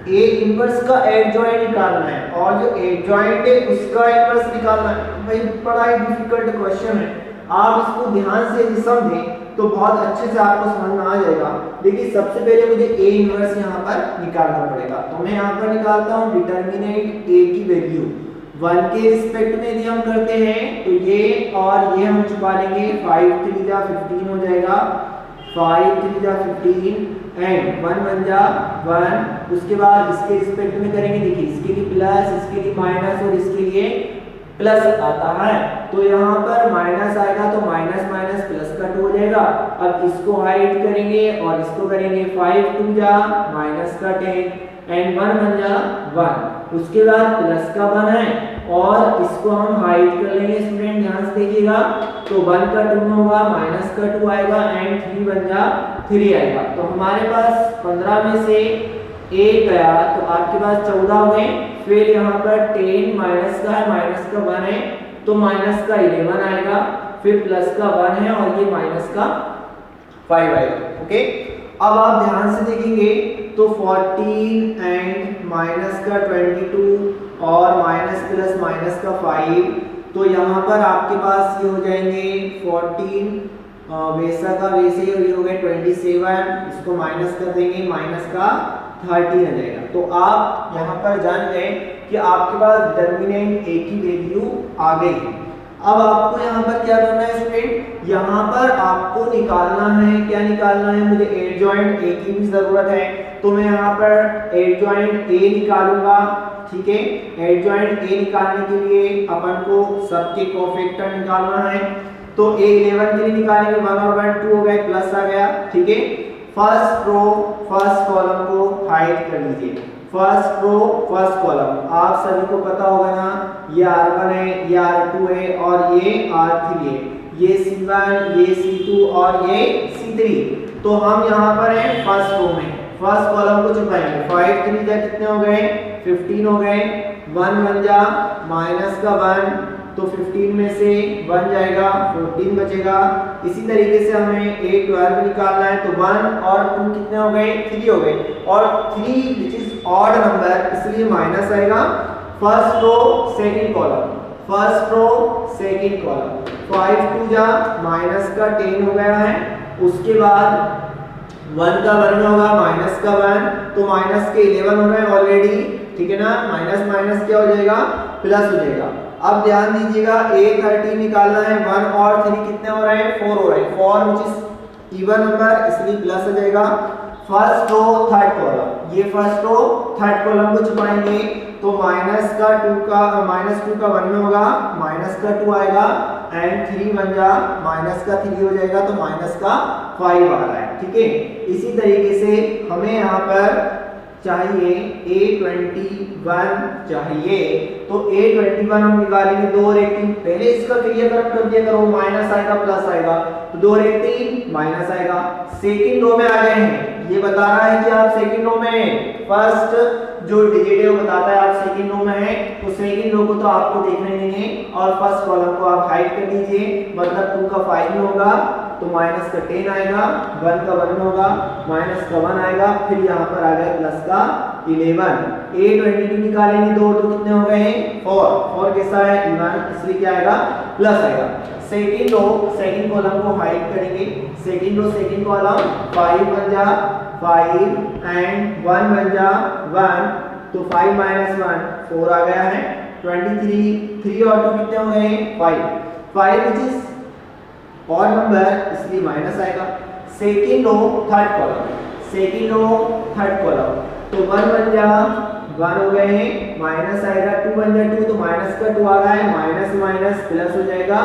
[SPEAKER 1] ए इनवर्स का एडजॉइंट निकालना है, और जो एडजॉइंट है उसका इनवर्स निकालना है। भाई बड़ा ही डिफिकल्ट क्वेश्चन है, आप इसको ध्यान से यदि समझें तो बहुत अच्छे से आपको समझ में आ जाएगा। देखिए सबसे पहले मुझे ए इनवर्स यहाँ पर निकालना पड़ेगा, तो मैं यहाँ पर निकालता हूँ डिटर्मिनेंट ए की वैल्यू 1 के रिस्पेक्ट में यदि हम करते हैं तो ये और ये हम छुपा लेंगे, 5 3 जा 15 हो जाएगा, 5 3 जा 15, एंड 1 1 जा 1। उसके बाद इसके रिस्पेक्ट में करेंगे, देखिए इसके लिए प्लस, इसके लिए माइनस और इसके लिए प्लस आता है, तो यहाँ पर माइनस आएगा तो माइनस माइनस प्लस का 2 हो जाएगा। अब इसको हाइड करेंगे और इसको करेंगे, 5 2 जा माइनस का 10, एंड 1 1 जा 1, उसके बाद प्लस का 1 है, और इसको हम हाइड कर लेंगे। स्टूडेंट ध्यान से देखिएगा, तो 1 का 2 में होगा, माइनस का 2 आएगा, एंड 3 1 जा 3 आएगा। तो हमारे पास 15 में से 1 गया तो आपके पास 14 हो गए। फिर यहाँ पर 10 माइनस का है, माइनस का 1 है, तो माइनस का 11 आएगा, फिर प्लस का 1 है, और ये माइनस का 5 आएगा। ओके, अब आप ध्यान से देखेंगे तो 14 एंड माइनस का 22 और माइनस प्लस माइनस का 5, तो यहाँ पर आपके पास ये हो जाएंगे 14 वैसा का वैसे ही, और ये हो गए 27, इसको माइनस कर देंगे, माइनस का 30 आ जाएगा। तो आप यहाँ पर जान गए कि आपके पास डिटर्मिनेंट ए की वैल्यू आ गई। अब आपको यहाँ पर क्या करना है स्टूडेंट, यहाँ पर आपको निकालना है, क्या निकालना है, मुझे एडजॉइंट ए की भी जरूरत है, तो मैं यहाँ पर एडजॉइंट ए निकालूंगा। ठीक है, एडजॉइंट ए निकालने के लिए अपन को सबके कोफैक्टर निकालना है, तो ए 11 के लिए निकालेंगे, 1 और 1 2 हो गए, प्लस आ गया। ठीक है, फर्स्ट रो फर्स्ट कॉलम को हाइड कर लीजिए, फर्स्ट रो फर्स्ट कॉलम, आप सभी को पता होगा ना, ये R1 है, ये R2 है, और ये R3 है, ये C1, ये C2 और ये C3। तो हम यहाँ पर हैं फर्स्ट रो में, फर्स्ट कॉलम को छुपाएंगे, 5 3 जा कितने हो गए, 15 हो गए, 1 1 जा माइनस का 1, तो 15 में से 1 जाएगा, 14 बचेगा। इसी तरीके से हमें a 12 निकालना है, तो 1 और 2 कितने हो गए, 3 हो गए, और 3 विच इज ऑड नंबर, इसलिए माइनस आएगा। First row second column, first row second column, 5 2 जा माइनस का 10 हो गया है, उसके बाद 1 का 1 में होगा, माइनस का 1, तो माइनस के 11 हो रहे हैं ऑलरेडी। ठीक है ना, माइनस माइनस क्या हो जाएगा, प्लस हो जाएगा, अब ध्यान दीजिएगा A13 निकालना है, 1 और 3 कितने हो रहे हैं, 4 हो रहे हैं, 4 विच इज इवन नंबर इसलिए प्लस हो जाएगा। फर्स्ट रो थर्ड कॉलम, ये फर्स्ट रो थर्ड कॉलम को छुपाएंगे तो माइनस का 2 का 1 में होगा, माइनस का 2 आएगा एंड 3 बन जा माइनस का 3 हो जाएगा तो माइनस का 5 आ रहा है। ठीक है, इसी तरीके से हमें यहाँ पर चाहिए A21 चाहिए, तो A21 हम निकालेंगे 2 और 1 3, पहले इसका क्रियाकरण कर दिया करो, माइनस आएगा प्लस आएगा, तो 2 और 1 3 माइनस आएगा। सेकंड रो में आ गए हैं, ये बता रहा है कि आप सेकंड रो में हैं, फर्स्ट जो डिजिट है वो बताता है आप सेकंड रो में हैं, तो सेकंड रो को तो आपको देखना नहीं है और फर्स्ट कॉलम को आप हाइड कर दीजिए, मतलब 2 का 5 में होगा तो माइनस का 10 आएगा, 1 का 1 में होगा माइनस का 1 आएगा, फिर यहाँ पर आ गया प्लस का 11। A22 निकालेंगे 2 तो कितने हो गए हैं 4 कैसा है इवन, इसलिए क्या आएगा प्लस आएगा। सेकंड रो सेकंड कॉलम को हाइड करेंगे, सेकंड रो सेकंड कॉलम 5 बन जा 5 एंड 1 बन जा 1, तो 5 माइनस 1 4 आ गया है 23, 3 और 2 कितने हो गए 5 विच इज और नंबर इसलिए माइनस आएगा। Second row third column, second row third column तो 1 बन जा 1 हो गए हैं, माइनस आएगा 2 बन जा 2 तो माइनस का 2 आ रहा है, माइनस माइनस प्लस हो जाएगा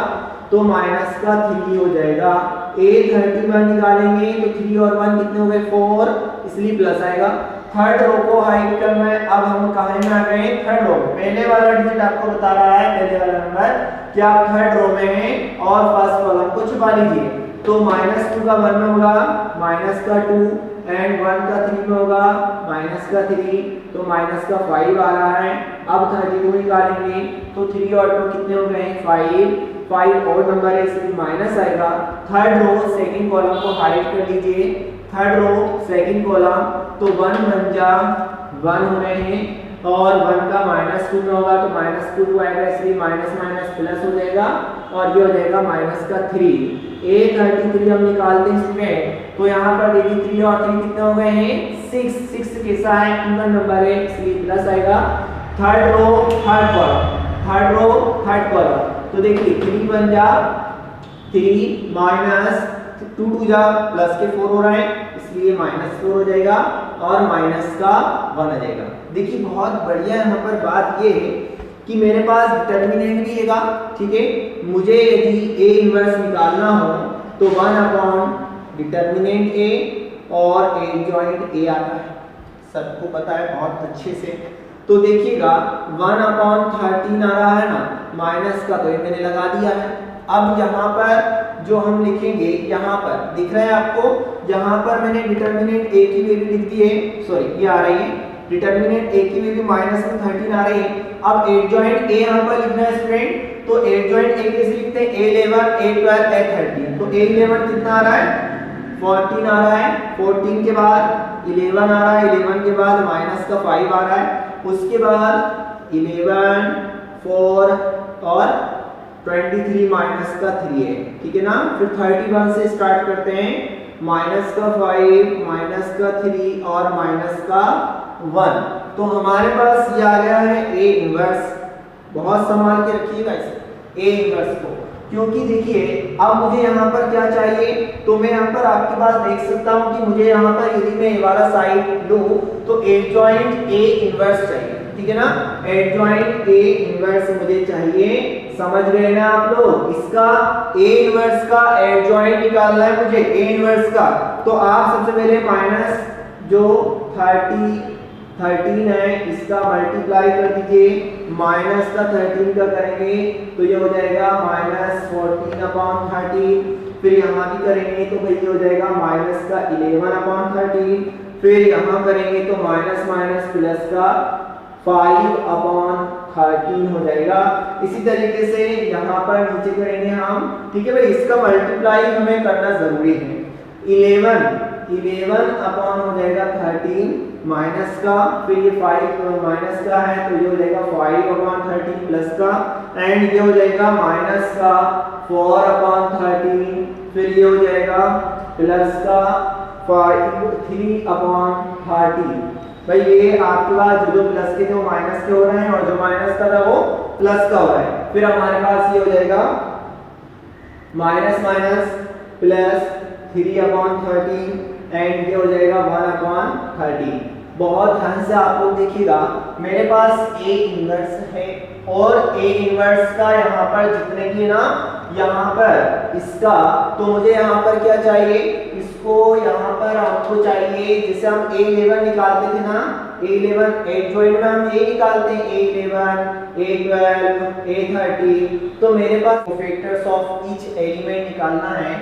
[SPEAKER 1] तो माइनस का 3 हो जाएगा। A31 निकालेंगे तो 3 और 1 कितने हो गए 4 इसलिए प्लस आएगा। थर्ड रो को हाइड करना है, अब हम कहां में आ गए थर्ड रो, पहले वाला डिजिट आपको बता रहा है पहले वाला नंबर कि आप थर्ड रो में हैं और फर्स्ट कॉलम को छुपा लीजिए, तो -2 का 1 में होगा माइनस का 2 एंड 1 का 3 में होगा माइनस का 3 तो माइनस का 5 आ रहा है। अब 32 निकालेंगे तो 3 और 2 कितने हो गए 5 और नंबर है इसलिए माइनस आएगा। थर्ड रो सेकंड कॉलम को हाइड कर लीजिए, थर्ड रो सेकंड कॉलम तो 1 बन जा 1 हो रहे हैं और 1 का -2 में होगा तो -2 आएगा इसलिए माइनस माइनस प्लस हो जाएगा और ये हो जाएगा माइनस का 3। A33 हम निकालते हैं इसमें तो यहाँ पर देखिए 3 और 3 कितने हो गए हैं 6 कैसा है इवन नंबर है इसलिए प्लस आएगा। Third row third column, third row third column तो देखिए 3 बन जा 3 माइनस 2 2 जा प्लस के 4 हो रहा है इसलिए -4 हो जाएगा और माइनस का 1 आ जाएगा। देखिए बहुत बढ़िया यहाँ पर बात ये है कि मेरे पास डिटर्मिनेंट भी हैगा, ठीक है, मुझे यदि A इनवर्स निकालना हो तो 1 अपॉन डिटर्मिनेंट A और एडजॉइंट A आता है, सबको पता है बहुत अच्छे से। तो देखिएगा 1 अपॉन 13 आ रहा है ना, माइनस का तो ये मैंने लगा दिया है। अब यहाँ पर जो हम लिखेंगे यहाँ पर दिख रहा है आपको, यहाँ पर मैंने डिटर्मिनेंट A की वैल्यू लिख दी है, सॉरी ये आ रही है डिटर्मिनेंट A की वैल्यू -13 आ रही है। अब एडजॉइंट A यहाँ पर लिखना है स्टूडेंट, तो एडजॉइंट A कैसे लिखते हैं A11 A12 A13, तो A11 कितना आ रहा है 14 आ रहा है, 14 के बाद 11 आ रहा है, 11 के बाद माइनस का 5 आ रहा है, उसके बाद 11 4 और 23 माइनस का 3 है, ठीक है ना। फिर 31 से स्टार्ट करते हैं, माइनस का 5 माइनस का 3 और माइनस का 1, तो हमारे पास ये आ गया है A इनवर्स। बहुत संभाल के रखिएगा इसे A इनवर्स को, क्योंकि देखिए अब मुझे यहाँ पर क्या चाहिए, तो मैं यहाँ पर आपके पास देख सकता हूँ कि मुझे यहाँ पर यदि मैं ये वाला साइड लूँ तो एडजॉइंट A इनवर्स चाहिए, ठीक है ना, एडजॉइंट A इनवर्स मुझे चाहिए, समझ गए ना आप लोग। इसका A इनवर्स का एडजॉइंट निकालना है मुझे A इनवर्स का, तो आप सबसे पहले माइनस जो 13 है इसका मल्टीप्लाई कर दीजिए, माइनस का 13 का करेंगे तो ये हो जाएगा -14/13, फिर यहाँ भी करेंगे तो भाई ये हो जाएगा माइनस का 11/13, फिर यहाँ करेंगे तो माइनस माइनस प्लस का 5/13 हो जाएगा। इसी तरीके से यहाँ पर नीचे करेंगे हम, ठीक है भाई, इसका मल्टीप्लाई हमें करना जरूरी है। 11 अपॉन हो जाएगा 13 माइनस का, फिर ये 5 माइनस का है तो ये हो जाएगा 5/13 प्लस का, एंड ये हो जाएगा माइनस का 4/13, फिर ये हो जाएगा प्लस का 3/13। भाई ये आपके पास जो प्लस के थे वो माइनस के हो रहे हैं और जो माइनस का था वो प्लस का हो रहा है। फिर हमारे पास ये हो जाएगा माइनस माइनस प्लस 3/13 एंड ये हो जाएगा 1/13। बहुत ध्यान से आप लोग देखिएगा, मेरे पास A इनवर्स है और A इनवर्स का यहाँ पर जितने की ना यहाँ पर इसका, तो मुझे यहाँ पर क्या चाहिए, इसको यहाँ पर आपको चाहिए, जैसे हम A11 निकालते थे ना, A11 एडजॉइंट में हम ये निकालते हैं A11 A12 A13, तो मेरे पास फैक्टर्स ऑफ ईच एलिमेंट निकालना है।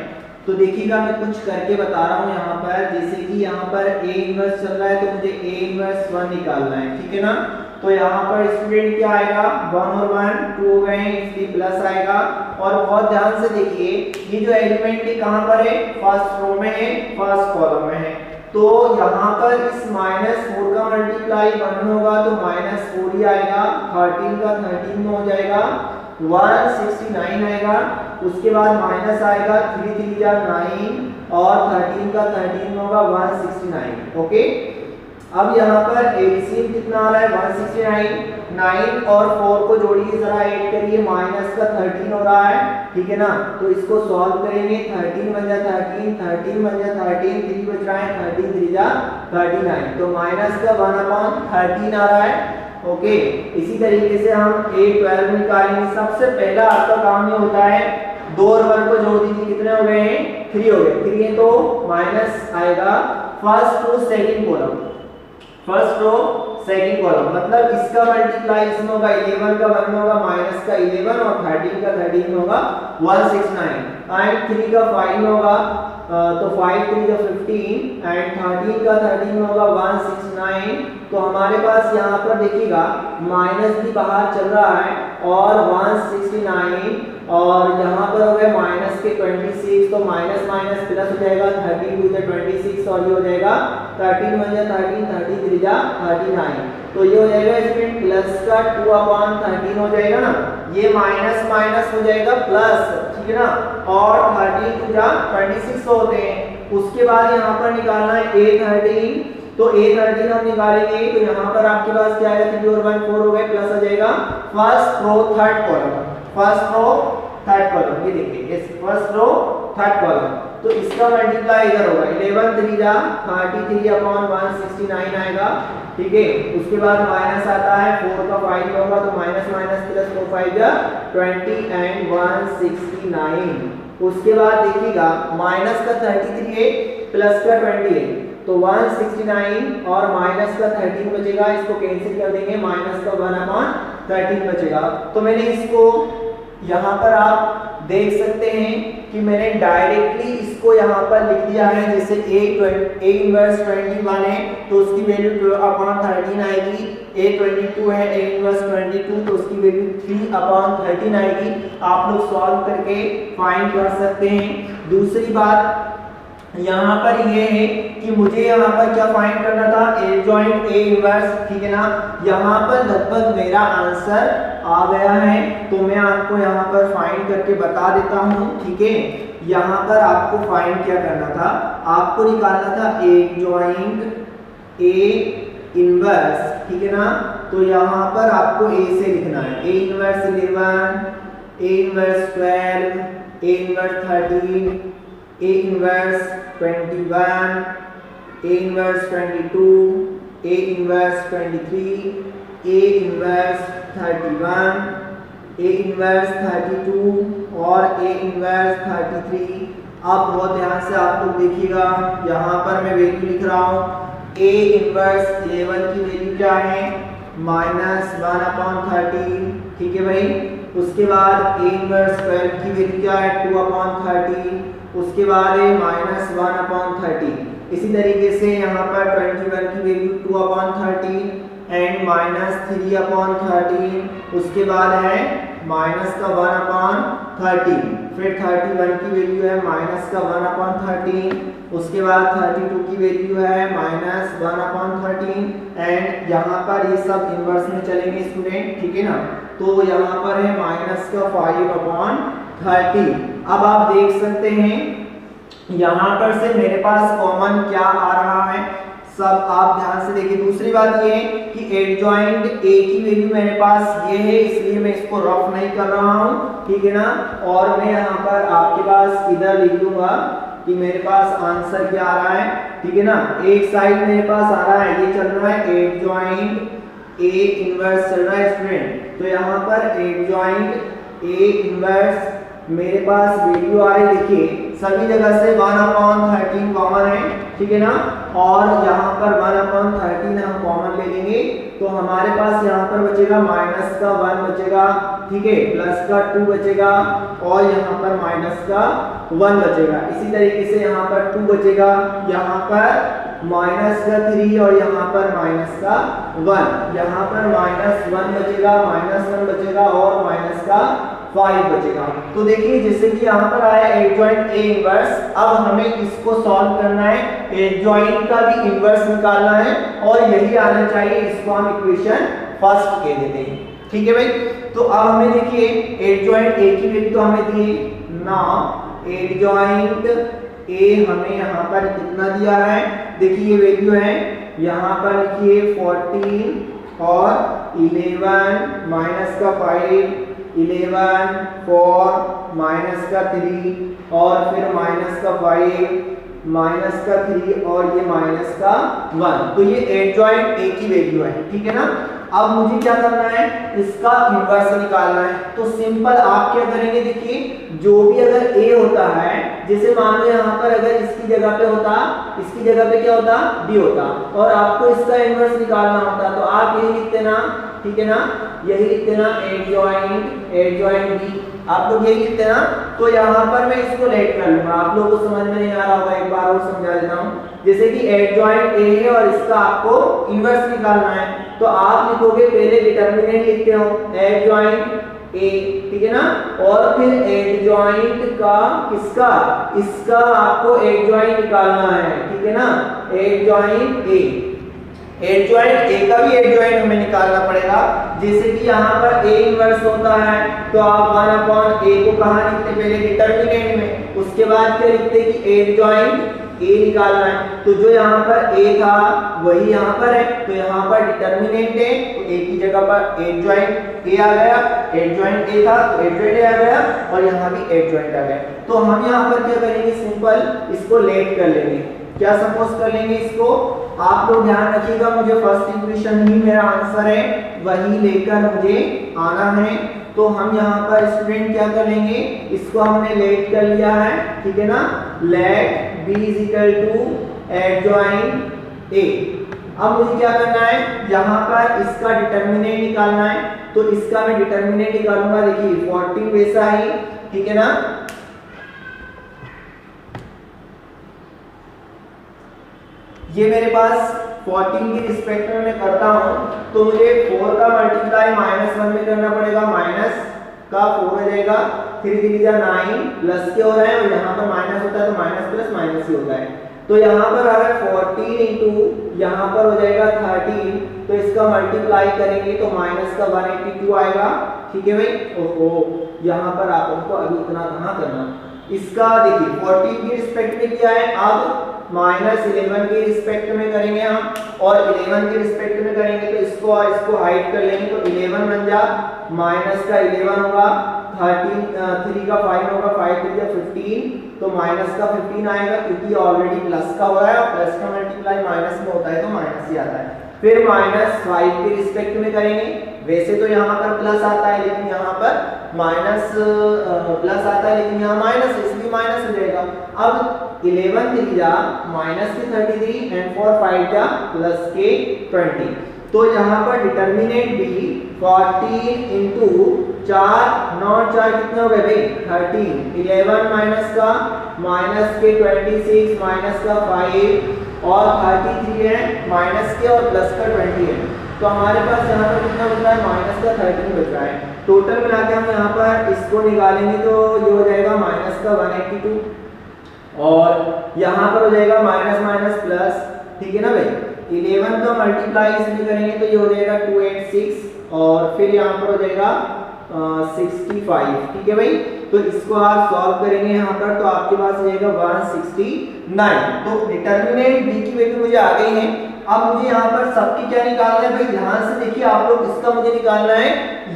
[SPEAKER 1] तो देखिएगा मैं कुछ करके बता रहा हूँ यहाँ पर, जैसे कि यहाँ पर A इनवर्स चल रहा है तो मुझे A इनवर्स 1 निकालना है, ठीक है ना। तो यहाँ पर स्टूडेंट क्या आएगा, 1 और 1 2 हो गए, इसलिए प्लस आएगा। और बहुत ध्यान से देखिए, ये जो एलिमेंट है कहाँ पर है, फर्स्ट रो में है, फर्स्ट कॉलम में है। तो यहाँ पर इस -4 का मल्टीप्लाई 1 होगा तो -4 ही आएगा, 13 का 13 में हो जाएगा 169 आएगा। उसके बाद माइनस आएगा 3 3 जा 9 और 13 का 13 में होगा 169। ओके, अब यहाँ पर एलसीएम कितना आ रहा है, 169, 9 और 4 को जोड़िए जरा, ऐड करिए, माइनस का 13 हो रहा है, ठीक है ना। तो इसको सॉल्व करेंगे, 13 बन जा 13, 13 बन जा 13, 3 बच रहा है, 13 3 जा 39, तो माइनस का 1/13 आ रहा है। ओके, इसी तरीके से हम A12 निकालेंगे। सबसे पहला आपका काम ये होता है, 2 और 1 को जोड़ दीजिए, कितने हो गए हैं, 3 हो गए, 3 है तो माइनस आएगा first row second column, first row second column, मतलब इसका मल्टीप्लाई इसमें होगा, 11 का 1 में होगा, माइनस का 11 और 13 का 13 में होगा 169 एंड 3 का 5 में होगा, तो 5 3 का 15 एंड 13 का 13 में होगा 169। तो हमारे पास यहाँ पर देखिएगा माइनस भी बाहर चल रहा है और 169 और यहाँ पर हो गया माइनस के 26, तो माइनस माइनस प्लस हो जाएगा, 13 2 जा 26 और ये हो जाएगा 13 1 जा 13, 30 3 जा 39, तो ये हो जाएगा स्टूडेंट प्लस का 2/13 हो जाएगा ना, ये माइनस माइनस हो जाएगा प्लस, ठीक है ना, और 13 2 जा 26 होते हैं। उसके बाद यहाँ पर निकालना है A13, तो A13 हम निकालेंगे तो यहाँ पर आपके पास क्या आएगा, 3 और 1 4 हो गए, प्लस आ जाएगा first row third column, first row third column, ये देखिए इस फर्स्ट रो थर्ड कॉलम, तो इसका मल्टीप्लाई इधर होगा, 11 3 जा 33/169 आएगा, ठीक है। उसके बाद माइनस आता है, 4 का 5 होगा तो माइनस माइनस प्लस 4 5 जा 20 एंड 169। उसके बाद देखिएगा माइनस का 33 है प्लस का 20 है, तो 169 और माइनस का 13 बचेगा, इसको कैंसिल कर देंगे, माइनस का 1/13 बचेगा। तो मैंने इसको यहाँ पर आप देख सकते हैं कि मैंने डायरेक्टली इसको यहाँ पर लिख दिया है, जैसे A इनवर्स 21 है तो उसकी वैल्यू 12/13 आएगी, A22 है A इनवर्स 22 तो उसकी वैल्यू 3/13 आएगी। आप लोग सॉल्व करके फाइंड कर सकते हैं। दूसरी बात यहाँ पर ये है कि मुझे यहाँ पर क्या फाइंड करना था, एडजॉइंट A इनवर्स, ठीक है ना। यहाँ पर लगभग मेरा आंसर आ गया है, तो मैं आपको यहाँ पर फाइंड करके बता देता हूँ, ठीक है। यहाँ पर आपको फाइंड क्या करना था, आपको निकालना था एडजॉइंट A इनवर्स, ठीक है ना। तो यहाँ पर आपको A से लिखना है, A inverse 11, A inverse 12, A inverse 13, A inverse 21, A inverse 22, A inverse 23, A inverse 31, A inverse 32 और A inverse 33। अब बहुत ध्यान से आप लोग देखिएगा, यहाँ पर मैं वैल्यू लिख रहा हूँ। A inverse 11 की वैल्यू क्या है, -1/13, ठीक है भाई। उसके बाद A inverse 12 की वैल्यू क्या है, 2/13, उसके बाद है -1/13। इसी तरीके से यहाँ पर 21 की वैल्यू 2/13 एंड -3/13, उसके बाद है माइनस का 1/13, फिर 31 की वैल्यू है माइनस का 1/13, उसके बाद 32 की वैल्यू है -1/13 एंड यहाँ पर ये सब इनवर्स में चलेंगे स्टूडेंट, ठीक है ना। तो यहाँ पर है माइनस का 5/30। अब आप देख सकते हैं यहाँ पर से मेरे पास कॉमन क्या आ रहा है, सब आप ध्यान से देखिए। दूसरी बात ये है कि एडजॉइंट ए की वैल्यू मेरे पास ये है, इसलिए मैं इसको रफ नहीं कर रहा हूं, ठीक है ना। और मैं यहाँ पर आपके पास इधर लिख दूंगा कि मेरे पास आंसर क्या आ रहा है, ठीक है ना। एक साइड मेरे पास आ रहा है, ये चल रहा है एडजॉइंट ए इनवर्स चल रहा है स्टूडेंट। तो यहाँ पर एडजॉइंट ए इनवर्स मेरे पास वैल्यू आ रही है, देखिए सभी जगह से 1/13 कॉमन है, ठीक है ना। और यहाँ पर 1/13 हम कॉमन ले लेंगे तो हमारे पास यहाँ पर बचेगा माइनस का 1 बचेगा, ठीक है, प्लस का 2 बचेगा और यहाँ पर माइनस का 1 बचेगा। इसी तरीके से यहाँ पर 2 बचेगा, यहाँ पर माइनस का 3 और यहाँ पर माइनस का 1, यहाँ पर -1 बचेगा, -1 बचेगा और माइनस का 5 बचेगा। तो देखिए जैसे कि यहाँ पर आया एडजॉइंट ए इनवर्स, अब हमें इसको सॉल्व करना है, एडजॉइंट का भी इनवर्स निकालना है और यही आना चाहिए, इसको हम इक्वेशन फर्स्ट कह देते हैं, ठीक है भाई। तो अब हमें देखिए एडजॉइंट ए की वैल्यू तो हमें दी ना, एडजॉइंट ए हमें यहाँ पर कितना दिया है, देखिए ये वैल्यू है, यहाँ पर लिखिए 14 और 11 माइनस का 5, 11 4 माइनस का 3 और फिर माइनस का 5 माइनस का 3 और ये माइनस का 1। तो ये एडजॉइंट ए की वैल्यू है, ठीक है ना। अब मुझे क्या करना है, इसका इनवर्स निकालना है। तो सिंपल आप क्या करेंगे, देखिए जो भी अगर ए होता है, जैसे मान लो यहाँ पर अगर इसकी जगह पे होता, इसकी जगह पे क्या होता, बी होता और आपको इसका इनवर्स निकालना होता, तो आप यही लिखते ना, ठीक है ना, यही लिखते ना एडजॉइंट बी, आप लोग यही लिखते ना। तो यहाँ पर मैं इसको लेट कर लूंगा, आप लोगों को समझ में नहीं आ रहा होगा, एक बार और समझा देता हूँ। जैसे कि एडजॉइंट ए है और इसका आपको इनवर्स निकालना है, तो आप लिखोगे पहले डिटरमिनेंट लिखते हो एडजॉइंट ए, ठीक है ना, और फिर एडजॉइंट का किसका, इसका आपको एडजॉइंट निकालना है, ठीक है ना, एडजॉइंट ए, एडजॉइंट ए का भी एडजॉइंट हमें निकालना पड़ेगा। जैसे कि यहाँ पर ए इनवर्स होता है तो आप 1/a को कहाँ लिखते, पहले डिटरमिनेंट में, उसके बाद क्या लिखते कि एडजॉइंट ए निकालना है। तो जो यहाँ पर ए था वही यहाँ पर है, तो यहाँ पर डिटरमिनेंट है तो ए की जगह पर एडजॉइंट ए आ गया, एडजॉइंट ए था तो एडजॉइंट ए आ गया और यहाँ भी एडजॉइंट आ गया। तो हम यहाँ पर क्या करेंगे, सिंपल इसको लेट कर लेंगे। क्या सपोज कर लेंगे इसको, आप लोग ध्यान रखिएगा, मुझे फर्स्ट इक्वेशन ही मेरा आंसर है, वही लेकर मुझे आना है। तो हम यहाँ पर स्टूडेंट क्या कर लेंगे, इसको हमने लेट कर लिया है, ठीक है ना, let b is equal to adjoint A. अब मुझे क्या करना है, यहाँ पर इसका डिटरमिनेंट निकालना है, तो इसका मैं डिटरमिनेंट निकालूंगा, देखिए 14 वैसा ही, ठीक है ना। ये मेरे पास 14 की रिस्पेक्ट में मैं करता हूं, तो मुझे 4 का मल्टीप्लाई -1 में करना पड़ेगा, माइनस का 4 हो जाएगा, 3 3 जा 9 प्लस के हो रहा है और यहाँ पर माइनस होता है तो माइनस प्लस माइनस ही होता है। तो यहाँ पर अगर 14 इंटू यहाँ पर हो जाएगा 13, तो इसका मल्टीप्लाई करेंगे तो माइनस का 182 आएगा, ठीक है भाई। ओहो, यहाँ पर आप हमको अभी इतना कहाँ करना, इसका देखिए 14 की रिस्पेक्ट में किया है, अब -11 के रिस्पेक्ट में करेंगे हम, और 11 के रिस्पेक्ट में करेंगे तो इसको और इसको हाइड कर लेंगे, तो 11 बन जा, माइनस का 11 होगा, 3 का 5 होगा, 5 3 जा 15, तो माइनस का 15 आएगा, क्योंकि ऑलरेडी प्लस का हो रहा है और प्लस का मल्टीप्लाई माइनस में होता है तो माइनस ही आता है। फिर -5 के रिस्पेक्ट में करेंगे, वैसे तो यहाँ पर प्लस आता है लेकिन यहाँ पर माइनस प्लस आता है, लेकिन यहाँ माइनस है इसलिए माइनस हो जाएगा। अब 11 3 जा माइनस के 33 एंड 4 5 जा प्लस के 20, तो यहाँ पर डिटरमिनेंट भी 14 इंटू 4 9 4 कितने हो गए भाई 13, 11 माइनस का माइनस के 26 माइनस का 5 और 33 है माइनस के और प्लस का 20 है, तो हमारे पास यहाँ पर कितना बच रहा है, माइनस का 13 बच रहा है। टोटल मिला के हम यहाँ पर इसको निकालेंगे तो ये हो जाएगा माइनस का 182 और यहाँ पर हो जाएगा माइनस माइनस प्लस, ठीक है ना भाई। 11 तो मल्टीप्लाई इसमें करेंगे तो ये हो जाएगा 286 और फिर यहाँ पर हो जाएगा 65, ठीक है भाई। तो इसको आप सॉल्व करेंगे यहाँ पर तो आपके पास रहेगा 169। तो डिटर्मिनेंट b की वैल्यू मुझे आ गई है। अब मुझे यहाँ पर सबकी क्या निकालना है भाई, ध्यान से देखिए आप लोग, इसका मुझे निकालना है,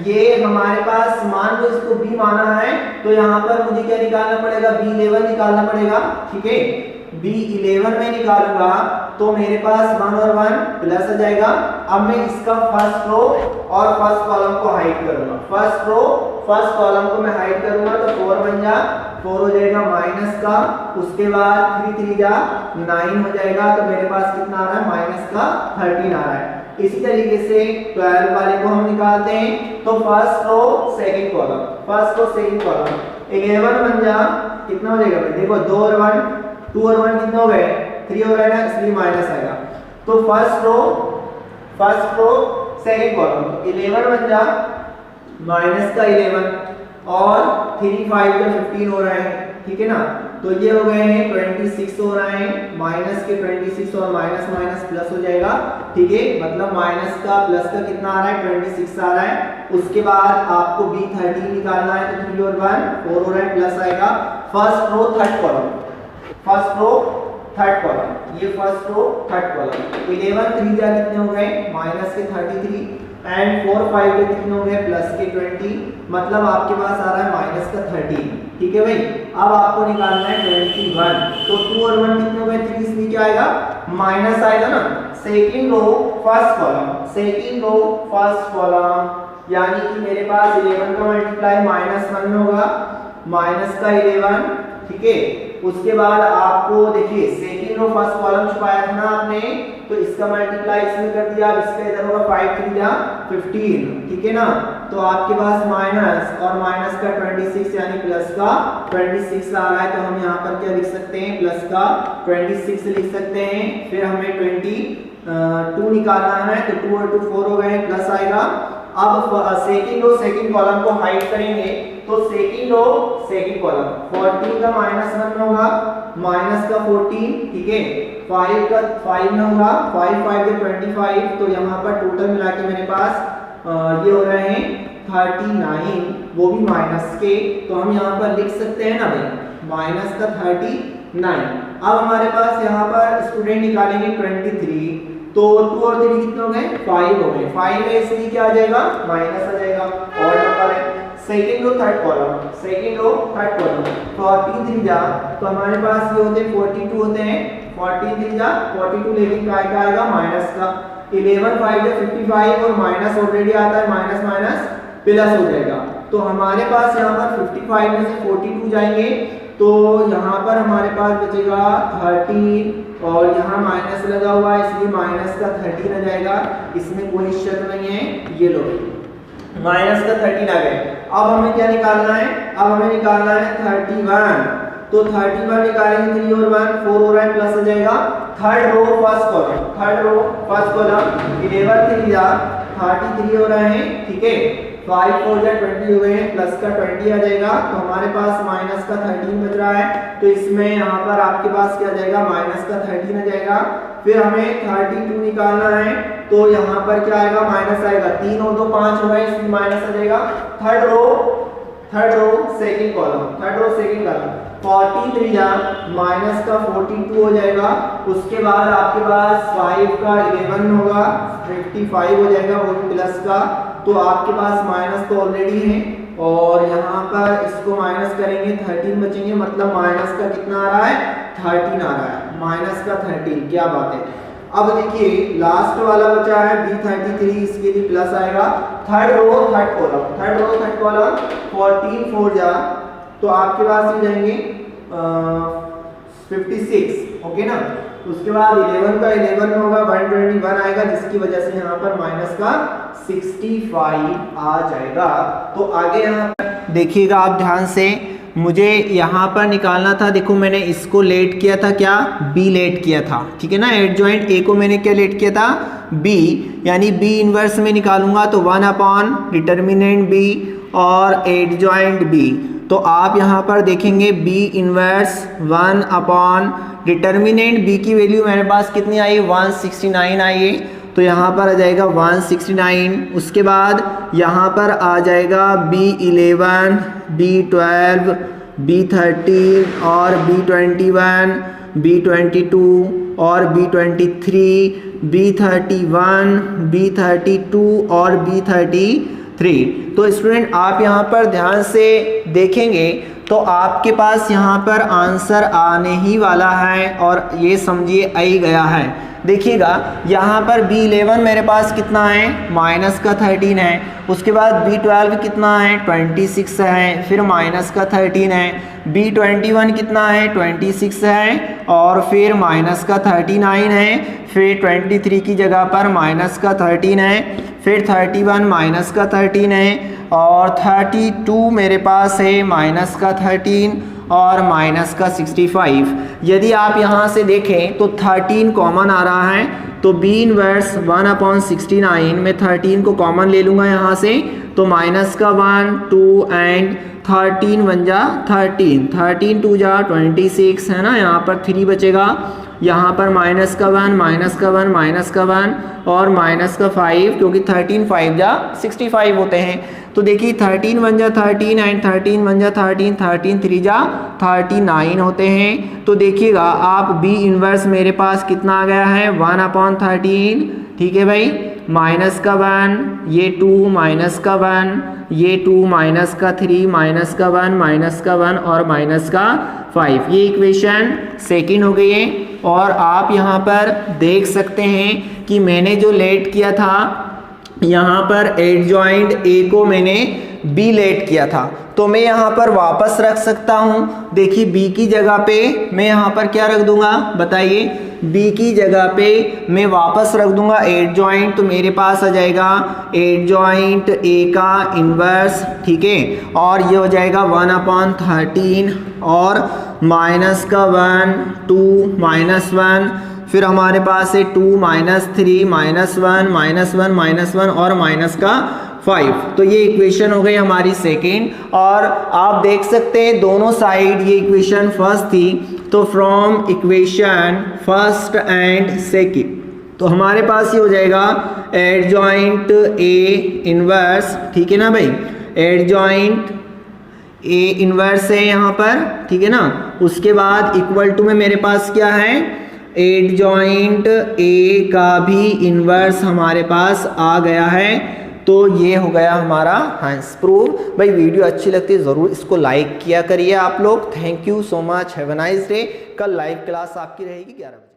[SPEAKER 1] ये हमारे पास मान लो इसको b माना है, तो यहाँ पर मुझे क्या निकालना पड़ेगा, b11 निकालना पड़ेगा, ठीक है। b11 में निकालूंगा तो मेरे पास 1 और 1 प्लस आ जाएगा। अब मैं इसका फर्स्ट रो और फर्स्ट कॉलम को हाइड करूंगा, फर्स्ट रो फर्स्ट कॉलम को मैं हाइड करूंगा तो 4 बन जा 4 हो जाएगा माइनस का, उसके बाद 3 3 जा 9 हो जाएगा, तो मेरे पास कितना आ रहा है, माइनस का 13 आ रहा है। इसी तरीके से 12 वाले को हम निकालते हैं, तो first row second column, first row second column 11 बन जा कितना हो जाएगा, देखो 2 और 1 2 और 1 कितना हो गए, 3 हो गए ना, इसलिए माइनस आएगा। तो फर्स्ट रो सेकंड कॉलम 11 बन जा माइनस का 11 और 3 5 का 15 हो रहा है, ठीक है ना। तो ये हो गए हैं 26 हो रहा है, माइनस के 26 और माइनस माइनस प्लस हो जाएगा, ठीक है। मतलब माइनस का प्लस का कितना आ रहा है, 26 आ रहा है। उसके बाद आपको b13 निकालना है, तो 3 और 1 4 हो रहा है, प्लस आएगा। First row third column, first row third column, ये फर्स्ट रो थर्ड कॉलम 11 3 जा कितने हो गए, माइनस के 33 एंड 4 5 के कितने हो गए, प्लस के 20, मतलब आपके पास आ रहा है माइनस का 13, ठीक है भाई। अब आपको निकालना है 21, तो 2 और 1 कितने हो गए, 3, इसमें क्या आएगा, माइनस आएगा ना। Second row first column, second row first column, यानी कि मेरे पास 11 का मल्टीप्लाई -1 में होगा, माइनस का 11, ठीक है। उसके बाद आपको देखिए सेकंड रो फर्स्ट कॉलम छुपाया था ना आपने, तो इसका मल्टीप्लाई इसमें कर दिया, अब इसका इधर होगा 5 3 जा 15, ठीक है ना। तो आपके पास माइनस और माइनस का 26 यानी प्लस का 26 आ रहा है, तो हम यहाँ पर क्या लिख सकते हैं, प्लस का 26 लिख सकते हैं। फिर हमें 22 निकालना है, तो 2 और 2 4 हो गए, प्लस आएगा। अब सेकंड रो सेकंड कॉलम को हाइड करेंगे, तो सेकंड रो सेकंड कॉलम 14 का -1 में होगा, माइनस का 14, ठीक है। 5 का 5 में होगा, 5 5 के 25, तो यहाँ पर टोटल मिला के मेरे पास ये हो रहे हैं 39, वो भी माइनस के, तो हम यहाँ पर लिख सकते हैं ना भाई, माइनस का 39। अब हमारे पास यहाँ पर स्टूडेंट निकालेंगे 23, तो 2 और 3 कितने हो गए, 5 हो गए, 5 में इसलिए क्या आ जाएगा, माइनस आ जाएगा, और नंबर है। Second row third column, second row third column 14 3 जा, तो हमारे पास ये होते हैं 42 होते हैं, 14 3 जा 42, लेकिन क्या आएगा, माइनस का 11 5 जा 55, और माइनस ऑलरेडी आता है, माइनस माइनस प्लस हो जाएगा। तो हमारे पास यहाँ पर 55 में से 42 जाएंगे, तो यहाँ पर हमारे पास बचेगा 13, और यहाँ माइनस लगा हुआ है, इसलिए माइनस का 13 आ जाएगा, इसमें कोई शक नहीं है। ये लो माइनस का 13 आ गए। अब हमें क्या निकालना है, अब हमें निकालना है 31, तो 31 निकालेंगे, 3 और 1 4 हो रहा है, प्लस आ जाएगा। Third row first column, third row first column 11 3 जा 33 हो रहे हैं, ठीक है। 5 4 जा 20 हो गए हैं, प्लस का 20 आ जाएगा, तो हमारे पास माइनस का 13 बच रहा है, तो इसमें यहाँ पर आपके पास क्या आ जाएगा, माइनस का 13 आ जाएगा। फिर हमें 32 निकालना है, तो यहाँ पर क्या आएगा, माइनस आएगा, 3 और 2 5 हो गए, इसमें माइनस आ जाएगा। Third row second column, third row second column 40 3 जा माइनस का 42 हो जाएगा। उसके बाद आपके पास 5 का 11 होगा, 55 हो जाएगा, वो प्लस का, तो आपके पास माइनस तो ऑलरेडी है, और यहाँ पर इसको माइनस करेंगे 13 बचेंगे, मतलब माइनस का कितना आ रहा है, 13 आ रहा है, माइनस का 13, क्या बात है। अब देखिए लास्ट वाला बचा है B33, इसके लिए प्लस आएगा। थर्ड रो थर्ड कॉलम 14 4 जा, तो आपके पास ये जाएंगे 56, ओके ना। उसके बाद 11 का 11 में होगा, 121 आएगा, जिसकी वजह से यहाँ पर माइनस का 65 आ जाएगा। तो आगे यहाँ पर देखिएगा आप ध्यान से, मुझे यहाँ पर निकालना था, देखो मैंने इसको लेट किया था, क्या B लेट किया था, ठीक है ना। एडजॉइंट A को मैंने क्या लेट किया था, B, यानी B इनवर्स में निकालूंगा तो 1 अपॉन डिटर्मिनेंट B और एडजॉइंट B, तो आप यहाँ पर देखेंगे B inverse 1 upon determinant B की वैल्यू मेरे पास कितनी आई, 169 आई है, तो यहाँ पर आ जाएगा 169। उसके बाद यहाँ पर आ जाएगा B11, B12, B13 और B21, B22 और B23, B31, B32 और B33। तो स्टूडेंट आप यहाँ पर ध्यान से देखेंगे तो आपके पास यहाँ पर आंसर आने ही वाला है और ये समझिए आ ही गया है। देखिएगा यहाँ पर B11 मेरे पास कितना है, माइनस का 13 है। उसके बाद B12 कितना है, 26 है, फिर माइनस का 13 है। B21 कितना है, 26 है और फिर माइनस का 39 है। फिर 23 की जगह पर माइनस का 13 है, फिर 31 माइनस का 13 है और 32 मेरे पास है माइनस का 13 और माइनस का 65। यदि आप यहाँ से देखें तो 13 कॉमन आ रहा है, तो B इनवर्स 1/69 में 13 को कॉमन ले लूँगा यहाँ से, तो माइनस का 1 2 एंड 13 बन जा 13, 13 2 जा 26 है ना, यहाँ पर 3 बचेगा। यहाँ पर माइनस का 1 माइनस का 1 माइनस का 1 और माइनस का 5, क्योंकि 13 5 जा 65 होते हैं। तो देखिए 13 बन जा 13 एंड 13 बन जा 13, 13 3 जा 39 होते हैं। तो देखिएगा आप B इनवर्स मेरे पास कितना आ गया है, 1/13। ठीक है भाई, माइनस का 1, ये 2 माइनस का 1, ये 2 माइनस का 3 माइनस का 1 माइनस का 1 और माइनस का 5। ये इक्वेशन सेकंड हो गई है। और आप यहाँ पर देख सकते हैं कि मैंने जो लेट किया था यहाँ पर एडजॉइंट A को मैंने B लेट किया था, तो मैं यहाँ पर वापस रख सकता हूँ। देखिए B की जगह पे मैं यहाँ पर क्या रख दूंगा बताइए, B की जगह पे मैं वापस रख दूंगा एडजॉइंट, तो मेरे पास आ जाएगा एडजॉइंट A का इन्वर्स। ठीक है, और ये हो जाएगा 1/13 और माइनस का 1 2 माइनस 1, फिर हमारे पास है 2 माइनस 3 माइनस 1 माइनस 1 माइनस 1 और माइनस का 5। तो ये इक्वेशन हो गई हमारी सेकेंड। और आप देख सकते हैं दोनों साइड ये इक्वेशन फर्स्ट थी, तो from equation first and second तो हमारे पास ये हो जाएगा एडजॉइंट A इनवर्स। ठीक है ना भाई, एडजॉइंट A इनवर्स है यहाँ पर, ठीक है ना। उसके बाद इक्वल टू में मेरे पास क्या है, एडजॉइंट A का भी इनवर्स हमारे पास आ गया है। तो ये हो गया हमारा हैंस प्रूफ। भाई वीडियो अच्छी लगती है ज़रूर इसको लाइक किया करिए आप लोग। Thank you so much, have a nice day. कल लाइव क्लास आपकी रहेगी 11 बजे।